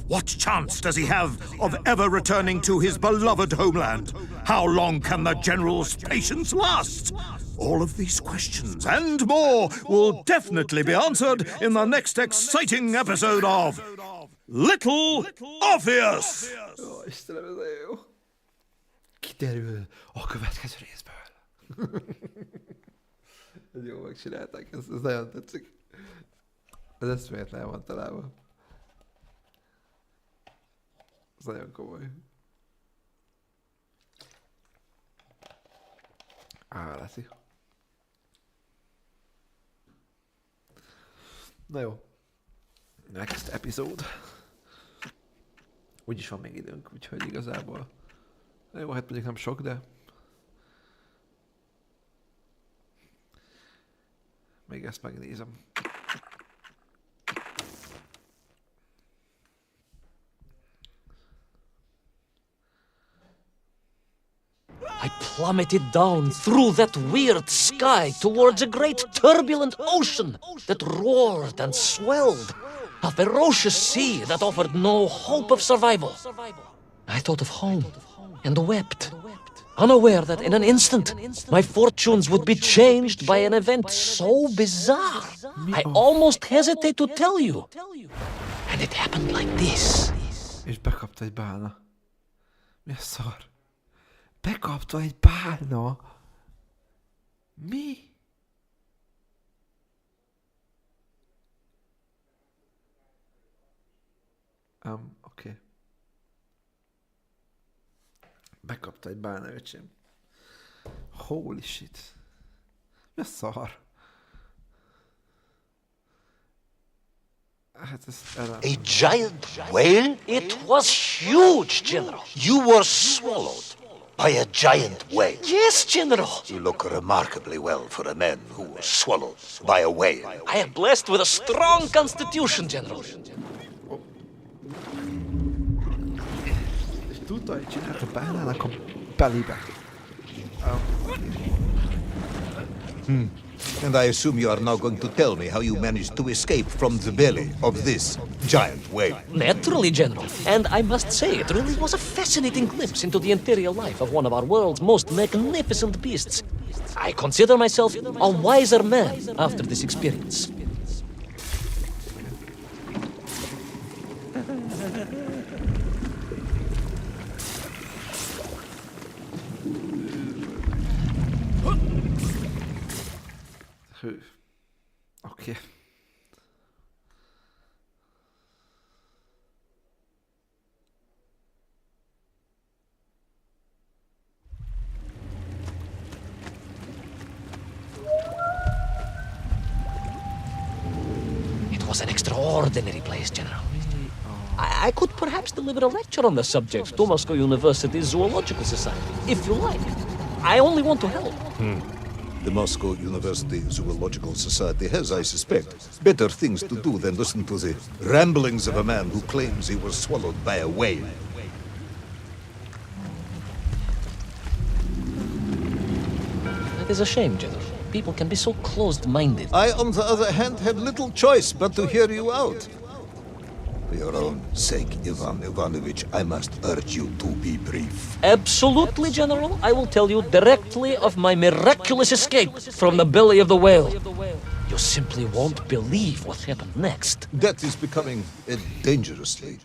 What chance does he have of ever returning to his beloved homeland? How long can the general's patience last? All of these questions and more will definitely be answered in the next exciting episode of Little Orpheus! Ó, Istenem, ez olyan jó. Kiderül a következő részből. Ez jó megcsinálták, ez nagyon tetszik. Ez eszméletlen van találva. Ez nagyon komoly. Leszi. Na jó. Next episode. Úgyis van még időnk, úgyhogy igazából... Jó, hát mondjuk nem sok, de... Még ezt megnézem. I plummeted down through that weird sky towards a great turbulent ocean that roared and swelled. A ferocious sea that offered no hope of survival. I thought of home and wept, unaware that in an instant my fortunes would be changed by an event so bizarre I almost hesitate to tell you. And it happened like this. És bekapta egy bálna. Mi a szar? Bekapta egy bálna? Mi? Oké. Bekapta egy bálna, öcsém. Holy shit. Mi a szar? Hát ez A giant whale? It was huge, General. You were swallowed by a giant whale. Yes, General. You look remarkably well for a man who was swallowed by a whale. I am blessed with a strong constitution, General. És tudta, hogy csinált a bálnának a belébe. And I assume you are now going to tell me how you managed to escape from the belly of this giant whale. Naturally, General. And I must say, it really was a fascinating glimpse into the interior life of one of our world's most magnificent beasts. I consider myself a wiser man after this experience. Hű. Oké. It was an extraordinary place, General. I could perhaps deliver a lecture on the subject to Moscow University's Zoological Society, if you like. I only want to help. The Moscow University Zoological Society has, I suspect, better things to do than listen to the ramblings of a man who claims he was swallowed by a whale. That is a shame, General. People can be so closed-minded. I, on the other hand, had little choice but to hear you out. For your own sake, Ivan Ivanovich, I must urge you to be brief. Absolutely, General. I will tell you directly of my miraculous escape from the belly of the whale. You simply won't believe what happened next. That is becoming dangerously.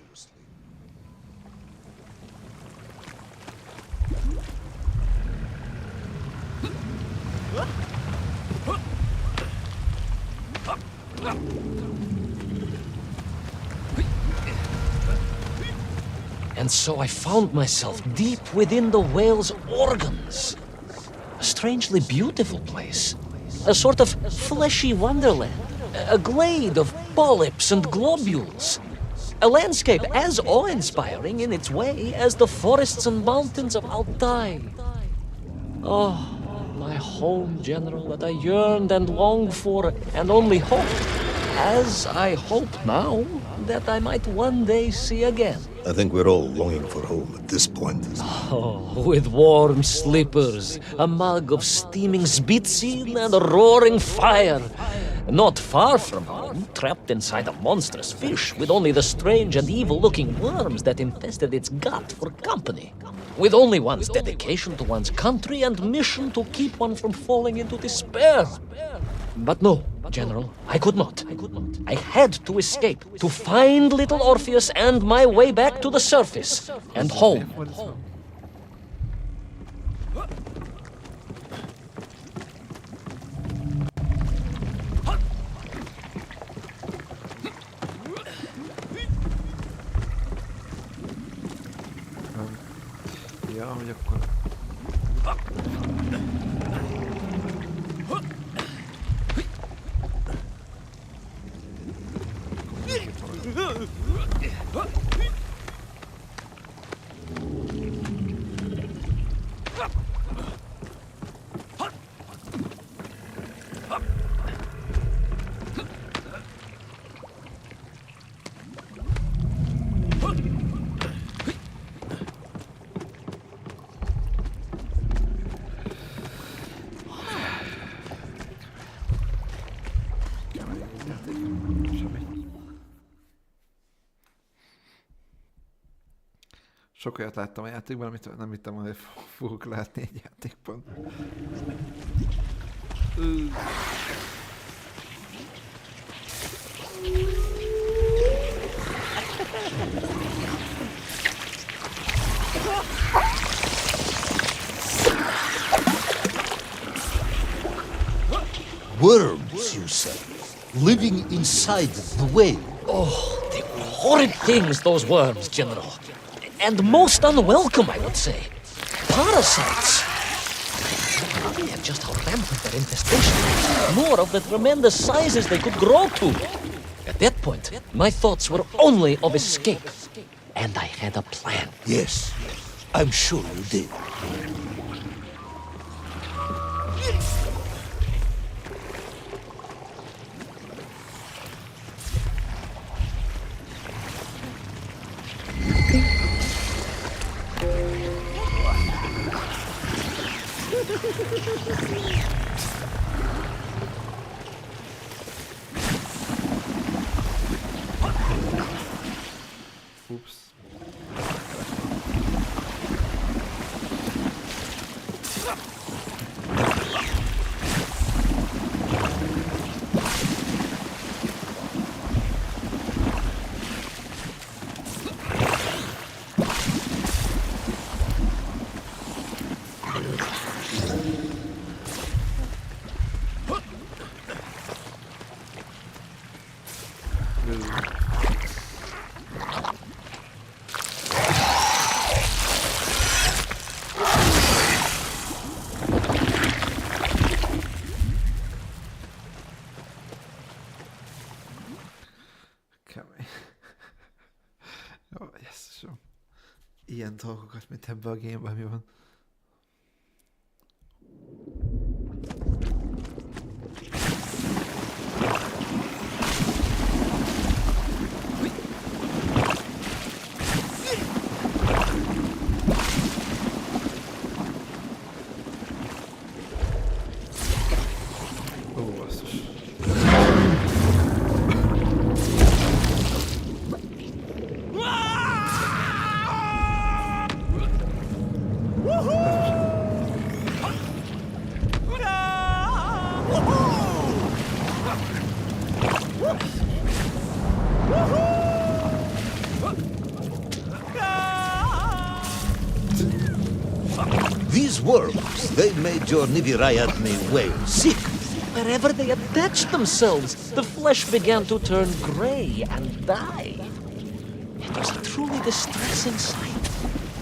And so I found myself deep within the whale's organs. A strangely beautiful place. A sort of fleshy wonderland. A glade of polyps and globules. A landscape as awe-inspiring in its way as the forests and mountains of Altai. Oh, my home, General, that I yearned and longed for and only hoped, as I hope now, that I might one day see again. I think we're all longing for home at this point. Oh, with warm slippers, a mug of steaming Spitzel and a roaring fire. Not far from home, trapped inside a monstrous fish with only the strange and evil-looking worms that infested its gut for company. With only one's dedication to one's country and mission to keep one from falling into despair. But no, General, I could not. I had to escape, to find little Orpheus and my way back to the surface and home. Ja, hogy akkor... Sok olyat láttam a játékban, amit nem hittem, hogy fogok látni egy játékban. Worms, you say, living inside the whale. Oh, they were horrid things, those worms, General. And most unwelcome, I would say. Parasites. And just how rampant their infestation was, more of the tremendous sizes they could grow to. At that point, my thoughts were only of escape. And I had a plan. Yes, I'm sure you did. Ups. Kemény. Jó, jesszusom. Ilyen dolgokat, mint ebben a gameben mi van. Ó, basszus. These worms, they made your Nivirayatni whale sick. Wherever they attached themselves, the flesh began to turn grey and die. It was a truly distressing sight.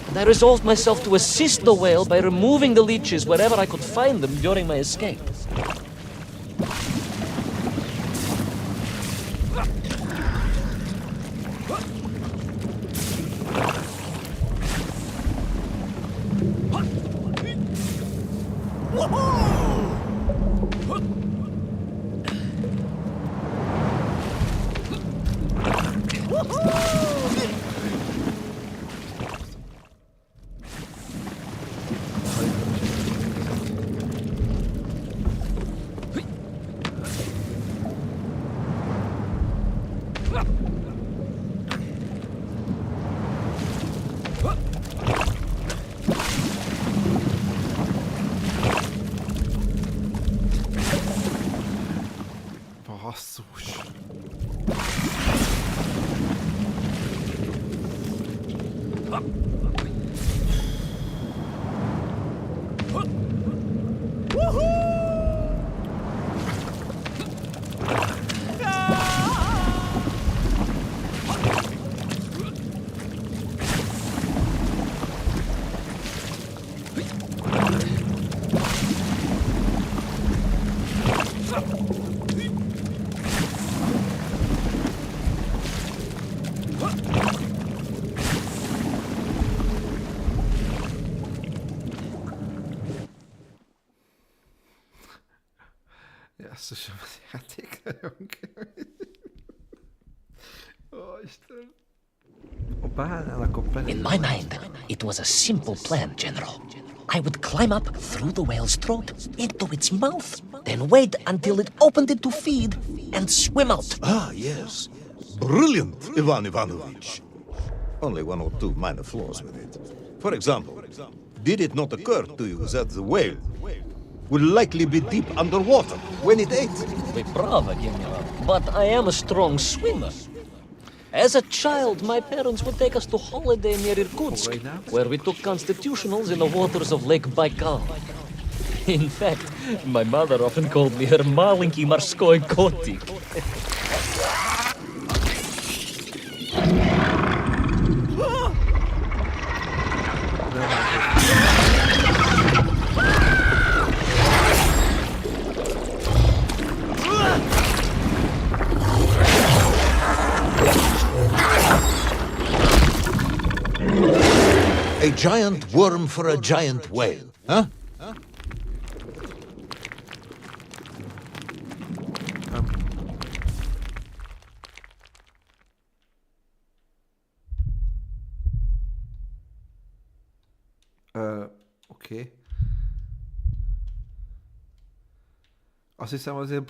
And I resolved myself to assist the whale by removing the leeches wherever I could find them during my escape. Basszus. Jesszusom, az játék nagyon kemény. Ó, Istenem. Ha bálnál, akkor In my mind, it was a simple plan, General. I would climb up through the whale's throat into its mouth, then wait until it opened it to feed and swim out. Ah, yes. Brilliant, Ivan Ivanovich. only one or two minor flaws with it. For example, did it not occur to you that the whale will likely be deep underwater when it ate? Вы правы, General, but I am a strong swimmer. As a child, my parents would take us to holiday near Irkutsk, where we took constitutionals in the waters of Lake Baikal. In fact, my mother often called me her маленький морской котик. A giant worm for a giant whale, huh? Oké. Azt hiszem azért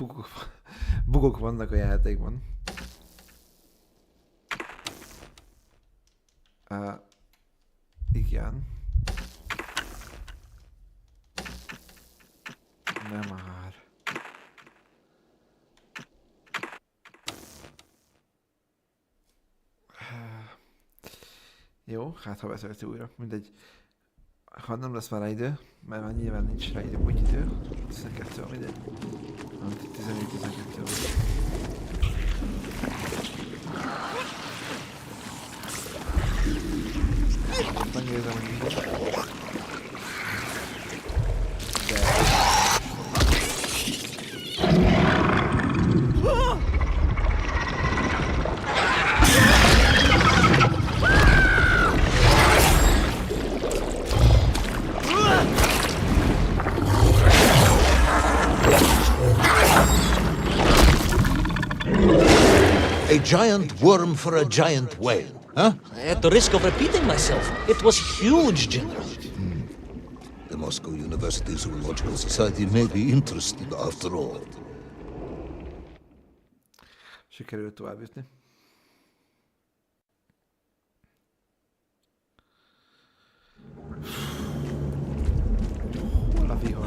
bugok vannak a játékban. Igen. Nem már. Jó, hát ha betölti újra, mindegy. Ha nem lesz már rá idő, mert már nyilván nincs rá idő, úgy idő. 12 van, mindegy. 14-12 van. Megnézem, hogy mindegy. A giant worm for a giant whale, huh? At the risk of repeating myself, it was huge, General. The Moscow University Zoological Society may be interested after all. Sikerült tovább jutni.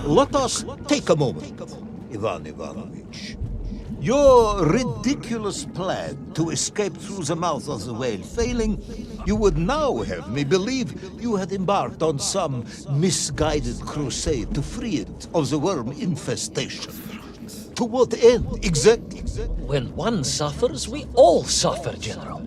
Let us take a moment, Ivan Ivanovich. Your ridiculous plan to escape through the mouth of the whale failing, you would now have me believe you had embarked on some misguided crusade to free it of the worm infestation. To what end, exactly? When one suffers, we all suffer, General.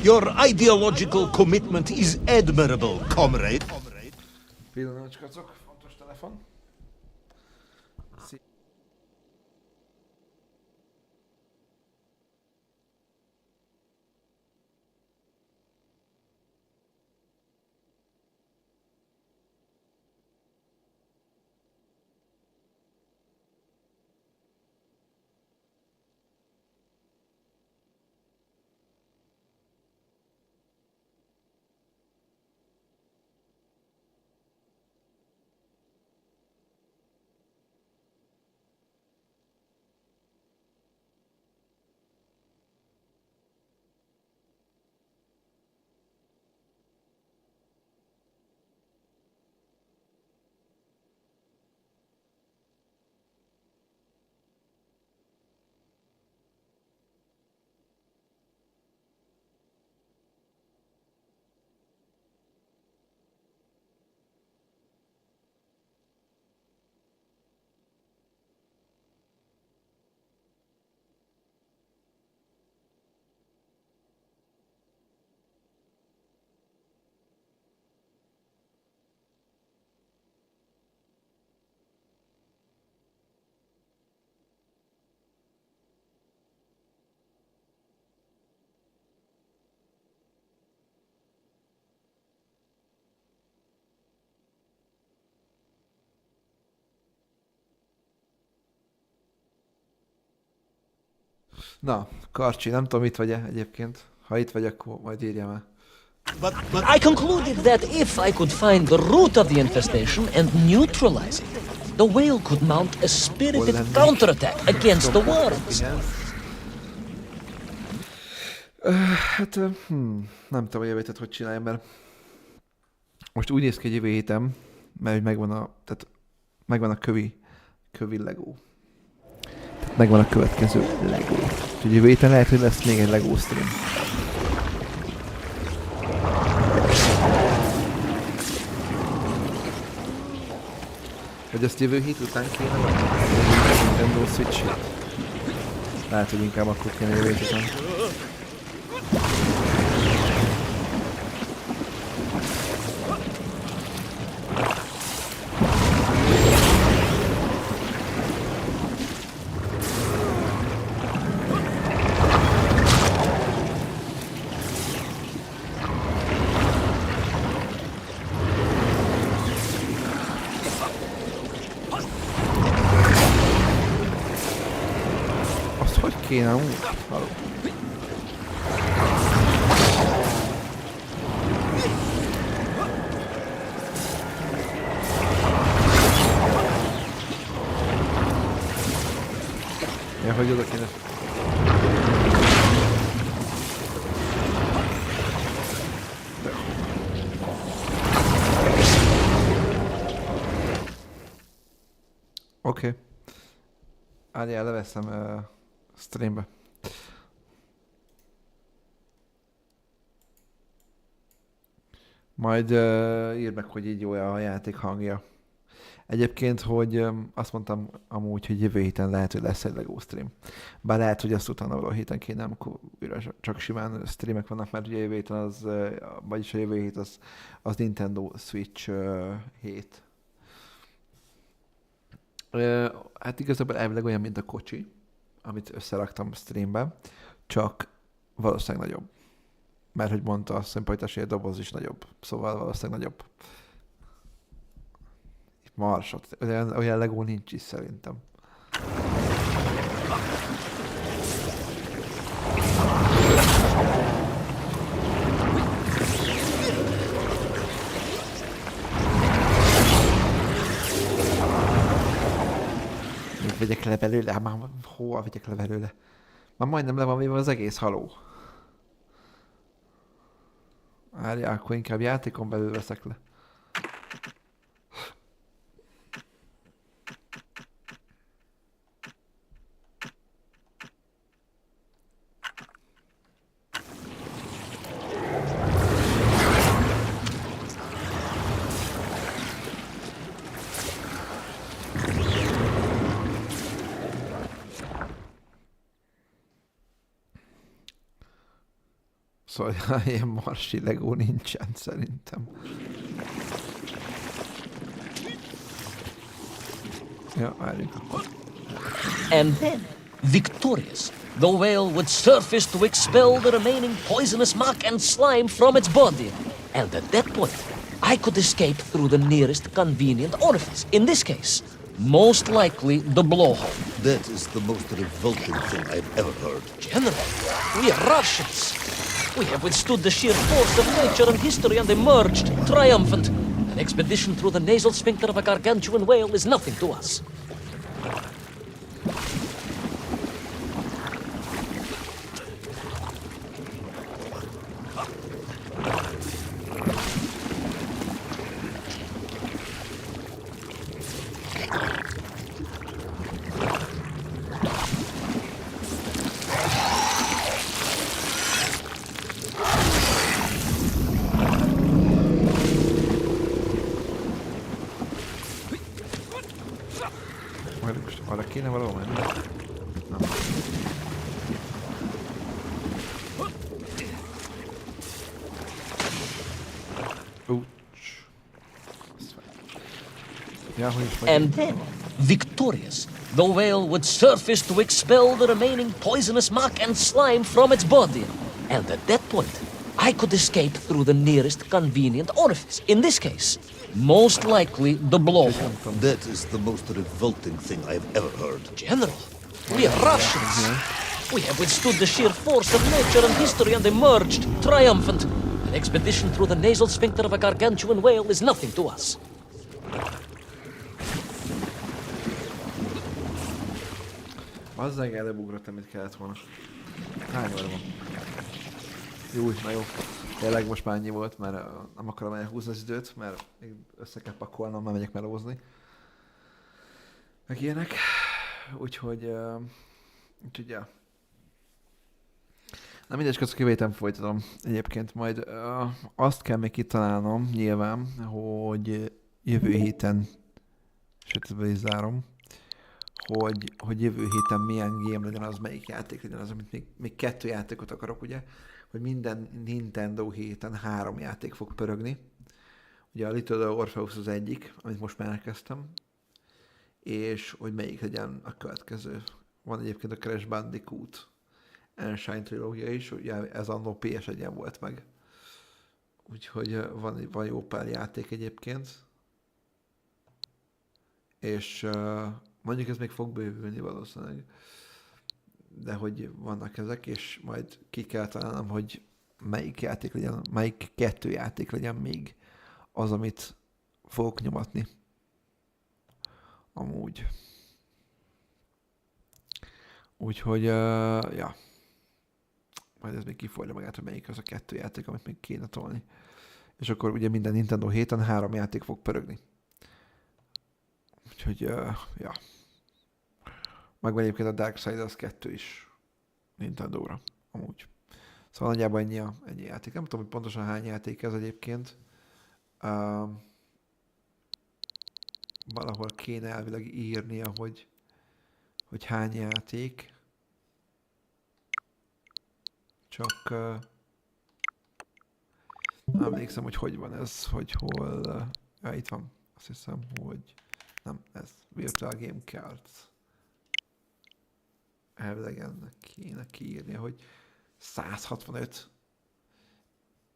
Your ideological commitment is admirable, comrade. Pillanatskacok, fontos telefon. Na, Karcsi, nem tudom, itt vagy-e egyébként. Ha itt vagy, akkor majd írjam el. I concluded that if I could find the root of the infestation and neutralize it, the whale could mount a spirited counterattack against the worms. Hát, nem tudom, hogy jövő hétet hogy csináljam, mert most úgy néz ki, hogy jövő héten, mert hogy megvan a kövi Lego. Tehát megvan a következő Lego. Úgyhogy jövő héten lehet, hogy lesz még egy Lego stream. Vagy azt jövő hét után kéne a Nintendo Switch-et. Lehet, hogy inkább akkor kéne jövő hét után. Kéne úgy. Haló. Ja, hogy oda kéne. Oké. Állj, leveszem streambe. Majd írd meg, hogy így jó a játék hangja. Egyébként, hogy azt mondtam amúgy, hogy jövő héten lehet, hogy lesz egy Lego stream. Bár lehet, hogy azt utána való héten kéne, amikor csak simán streamek vannak, mert ugye jövő héten az, vagyis a jövő hét az Nintendo Switch hét. Hát igazából elvileg olyan, mint a kocsi, amit összeraktam streambe, csak valószínűleg nagyobb. Mert hogy mondta a szempajtás, hogy a doboz is nagyobb. Szóval valószínűleg nagyobb. Marsot. Olyan Lego nincs is szerintem. Mit vegyek le belőle? Hát már hova vegyek le belőle? Már majdnem le van véve az egész, haló. Várjál, akkor inkább játékon belül veszek le. Szóval ilyen marsi Lego nincsen szerintem. Ja, várjunk akkor. And then, victorious, the whale would surface to expel the remaining poisonous muck and slime from its body. And at that point, I could escape through the nearest convenient orifice. In this case, most likely the blowhole. That is the most revolting thing I've ever heard. General, we are Russians. We have withstood the sheer force of nature and history and emerged triumphant. An expedition through the nasal sphincter of a gargantuan whale is nothing to us. Arra kéne valahol menni? Nem. Ja, hogy is And then, victorious, the whale would surface to expel the remaining poisonous muck and slime from its body. And at that point, I could escape through the nearest convenient orifice. In this case, most likely the blowhole. That is the most revolting thing I've ever heard. General, we are Russians. We have withstood the sheer force of nature and history and emerged triumphant. An expedition through the nasal sphincter of a gargantuan whale is nothing to us. Azzal előbb ugrott, amit kellett volna. Hány óra van? Jó, na jó. Tényleg most már annyi volt, mert nem akarom elhúzni az időt, mert még össze kell pakolnom, már megyek melózni. Meg ilyenek. Úgyhogy ja. Na mindegy, csak kivétem folytatom. Egyébként majd azt kell még kitalálnom, nyilván, hogy jövő héten, sőt, be is zárom, hogy jövő héten milyen game legyen az, melyik játék legyen az, amit még 2 játékot akarok, ugye, hogy minden Nintendo héten 3 játék fog pörögni. Ugye a Little Orpheus az egyik, amit most már elkezdtem, és hogy melyik legyen a következő. Van egyébként a Crash Bandicoot Sunshine trilógia is, ugye ez annó PS1-en volt meg. Úgyhogy van jó pár játék egyébként. És mondjuk ez még fog bővülni valószínűleg. De hogy vannak ezek, és majd ki kell találnom, hogy melyik játék legyen, melyik 2 játék legyen még az, amit fogok nyomatni. Amúgy. Úgyhogy, ja. Majd ez még kifolyja magát, hogy melyik az a 2 játék, amit még kéne tolni. És akkor ugye minden Nintendo héten 3 játék fog pörögni. Úgyhogy, ja. Megvan egyébként a Darksiders 2 is Nintendo-ra, amúgy. Szóval nagyjából ennyi játék. Nem tudom, hogy pontosan hány játék ez egyébként. Valahol kéne elvileg írnia, hogy hány játék. Csak nem emlékszem, hogy van ez, hogy hol... Ja, itt van. Azt hiszem, hogy... Nem, ez Virtual Game Cards. Elvileg ennek kéne kiírnia, hogy 165.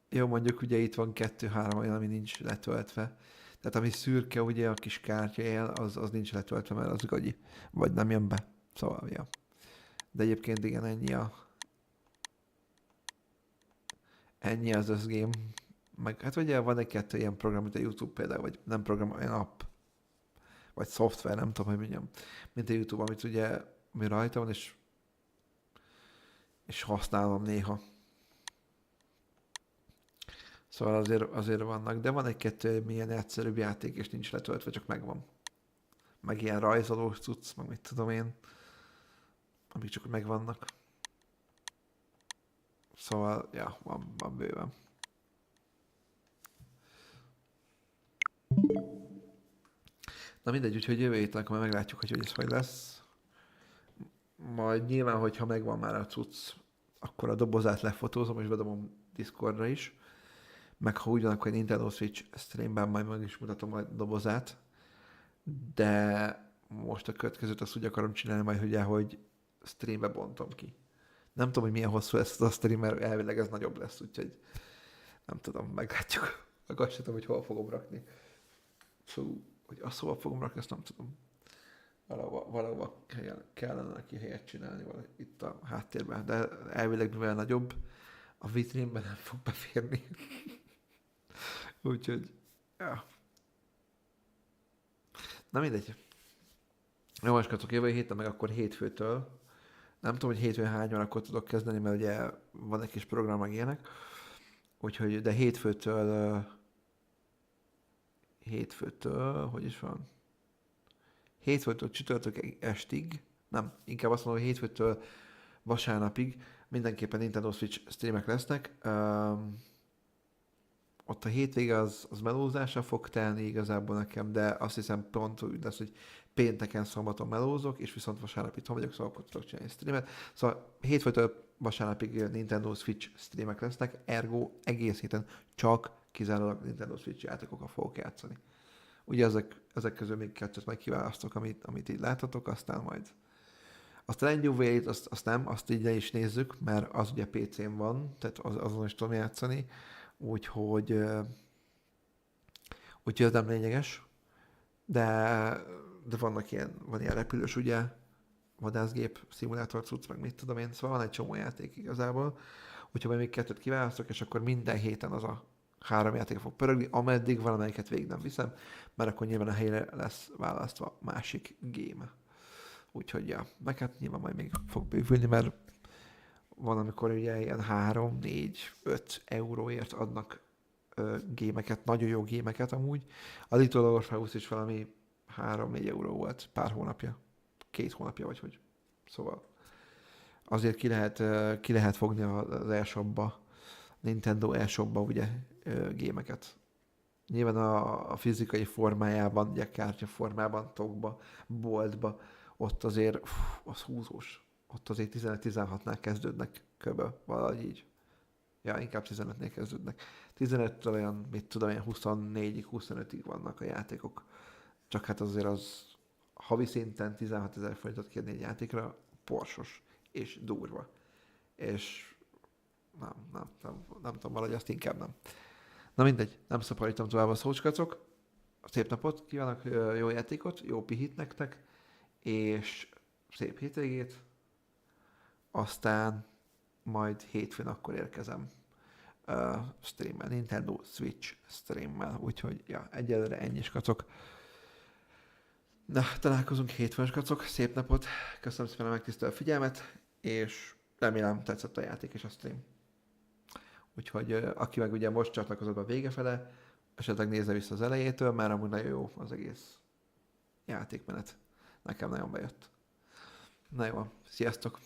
Jó, mondjuk ugye itt van 2-3 olyan, ami nincs letöltve. Tehát ami szürke, ugye a kis kártyajel, az nincs letöltve, mert az gagyi. Vagy nem jön be. Szóval, ja. De egyébként igen, ennyi az összgame. Meg hát ugye van egy-kettő ilyen program, mint a YouTube például, vagy nem program, olyan app. Vagy szoftver, nem tudom, hogy mondjam. Mint a YouTube, amit ugye mi rajta van, és használom néha. Szóval azért vannak, de van egy-kettő milyen egyszerűbb játék, és nincs letöltve, csak megvan. Meg ilyen rajzolós cucc, meg mit tudom én, amik csak megvannak. Szóval, ja, van bőven. Na mindegy, úgyhogy jövő héten akkor meglátjuk, hogy ez hogy lesz. Majd nyilván, hogyha megvan már a cucc, akkor a dobozát lefotózom, és bedobom Discordra is. Meg ha úgy van, akkor egy Nintendo Switch streamben majd meg is mutatom a dobozát. De most a következőt azt úgy akarom csinálni majd, hogy streambe bontom ki. Nem tudom, hogy milyen hosszú lesz az a stream, mert elvileg ez nagyobb lesz, úgyhogy nem tudom, meglátjuk. Meg azt sem tudom, hogy hol fogom rakni. Szóval, hogy azt hol fogom rakni, ezt nem tudom. Valahova kellene neki helyet csinálni itt a háttérben, de elvileg mivel nagyobb, a vitrínben nem fog beférni. Úgyhogy, ja. Na mindegy. Jó, most jövő héten, meg akkor hétfőtől. Nem tudom, hogy hétfőn hány órakor tudok kezdeni, mert ugye van egy kis program, meg ilyenek. Úgyhogy, de hétfőtől, hogy is van? Hétfőtől csütörtök estig, nem, inkább azt mondom, hogy hétfőtől vasárnapig mindenképpen Nintendo Switch streamek lesznek. Ott a hétvége az melózással fog telni igazából nekem, de azt hiszem pont úgy lesz, hogy pénteken, szombaton melózok, és viszont vasárnap itthon vagyok, szóval akkor tudok csinálni streamet. Szóval hétfőtől vasárnapig Nintendo Switch streamek lesznek, ergo egész héten csak kizárólag Nintendo Switch játékokkal fogok játszani. Ugye ezek közül még 2-t majd kiválasztok, amit így láthatok, aztán majd azt a Land azt így le is nézzük, mert az ugye PC-n van, tehát azon is tudom játszani, úgyhogy ez nem lényeges, de van ilyen repülős, ugye, vadászgép, szimulátor cucc, meg mit tudom én, szóval van egy csomó játék igazából, úgyhogy majd még 2 kiválasztok, és akkor minden héten az a 3 játék fog pörögni, ameddig valamelyiket végig nem viszem, mert akkor nyilván a helyre lesz választva másik game. Úgyhogy ja, meg hát nyilván majd még fog bővülni, mert van, amikor ugye ilyen 3, 4, 5 euróért adnak gémeket, nagyon jó gémeket amúgy. A Little Orpheus is valami 3-4 euró volt pár hónapja, 2 hónapja vagy hogy. Szóval azért ki lehet fogni az eShopba, Nintendo eShopba ugye gémeket. Nyilván a fizikai formájában, ugye kártya formában, tokba, boltba, ott azért az húzós. Ott azért 15-16-nál kezdődnek köbö, valahogy így. Ja, inkább 15-nél kezdődnek. 15-től olyan, mit tudom, olyan 24-ig, 25-ig vannak a játékok. Csak hát azért az havi szinten 16 000 forintot kérni egy játékra, porsos és durva. És nem tudom, valahogy azt inkább nem. Na mindegy, nem szaporítom tovább a szócskacok. Szép napot kívánok, jó játékot, jó pihit nektek, és szép hétvégét. Aztán majd hétfőn akkor érkezem streammel, Nintendo Switch streammel, úgyhogy ja, egyelőre ennyi skacok. Na, találkozunk hétfőn skacok, szép napot, köszönöm szépen a megtisztelő figyelmet, és remélem tetszett a játék és a stream. Úgyhogy aki meg ugye most csatlakozott a végefele, esetleg nézze vissza az elejétől, mert amúgy nagyon jó az egész játékmenet. Nekem nagyon bejött. Na jó, sziasztok!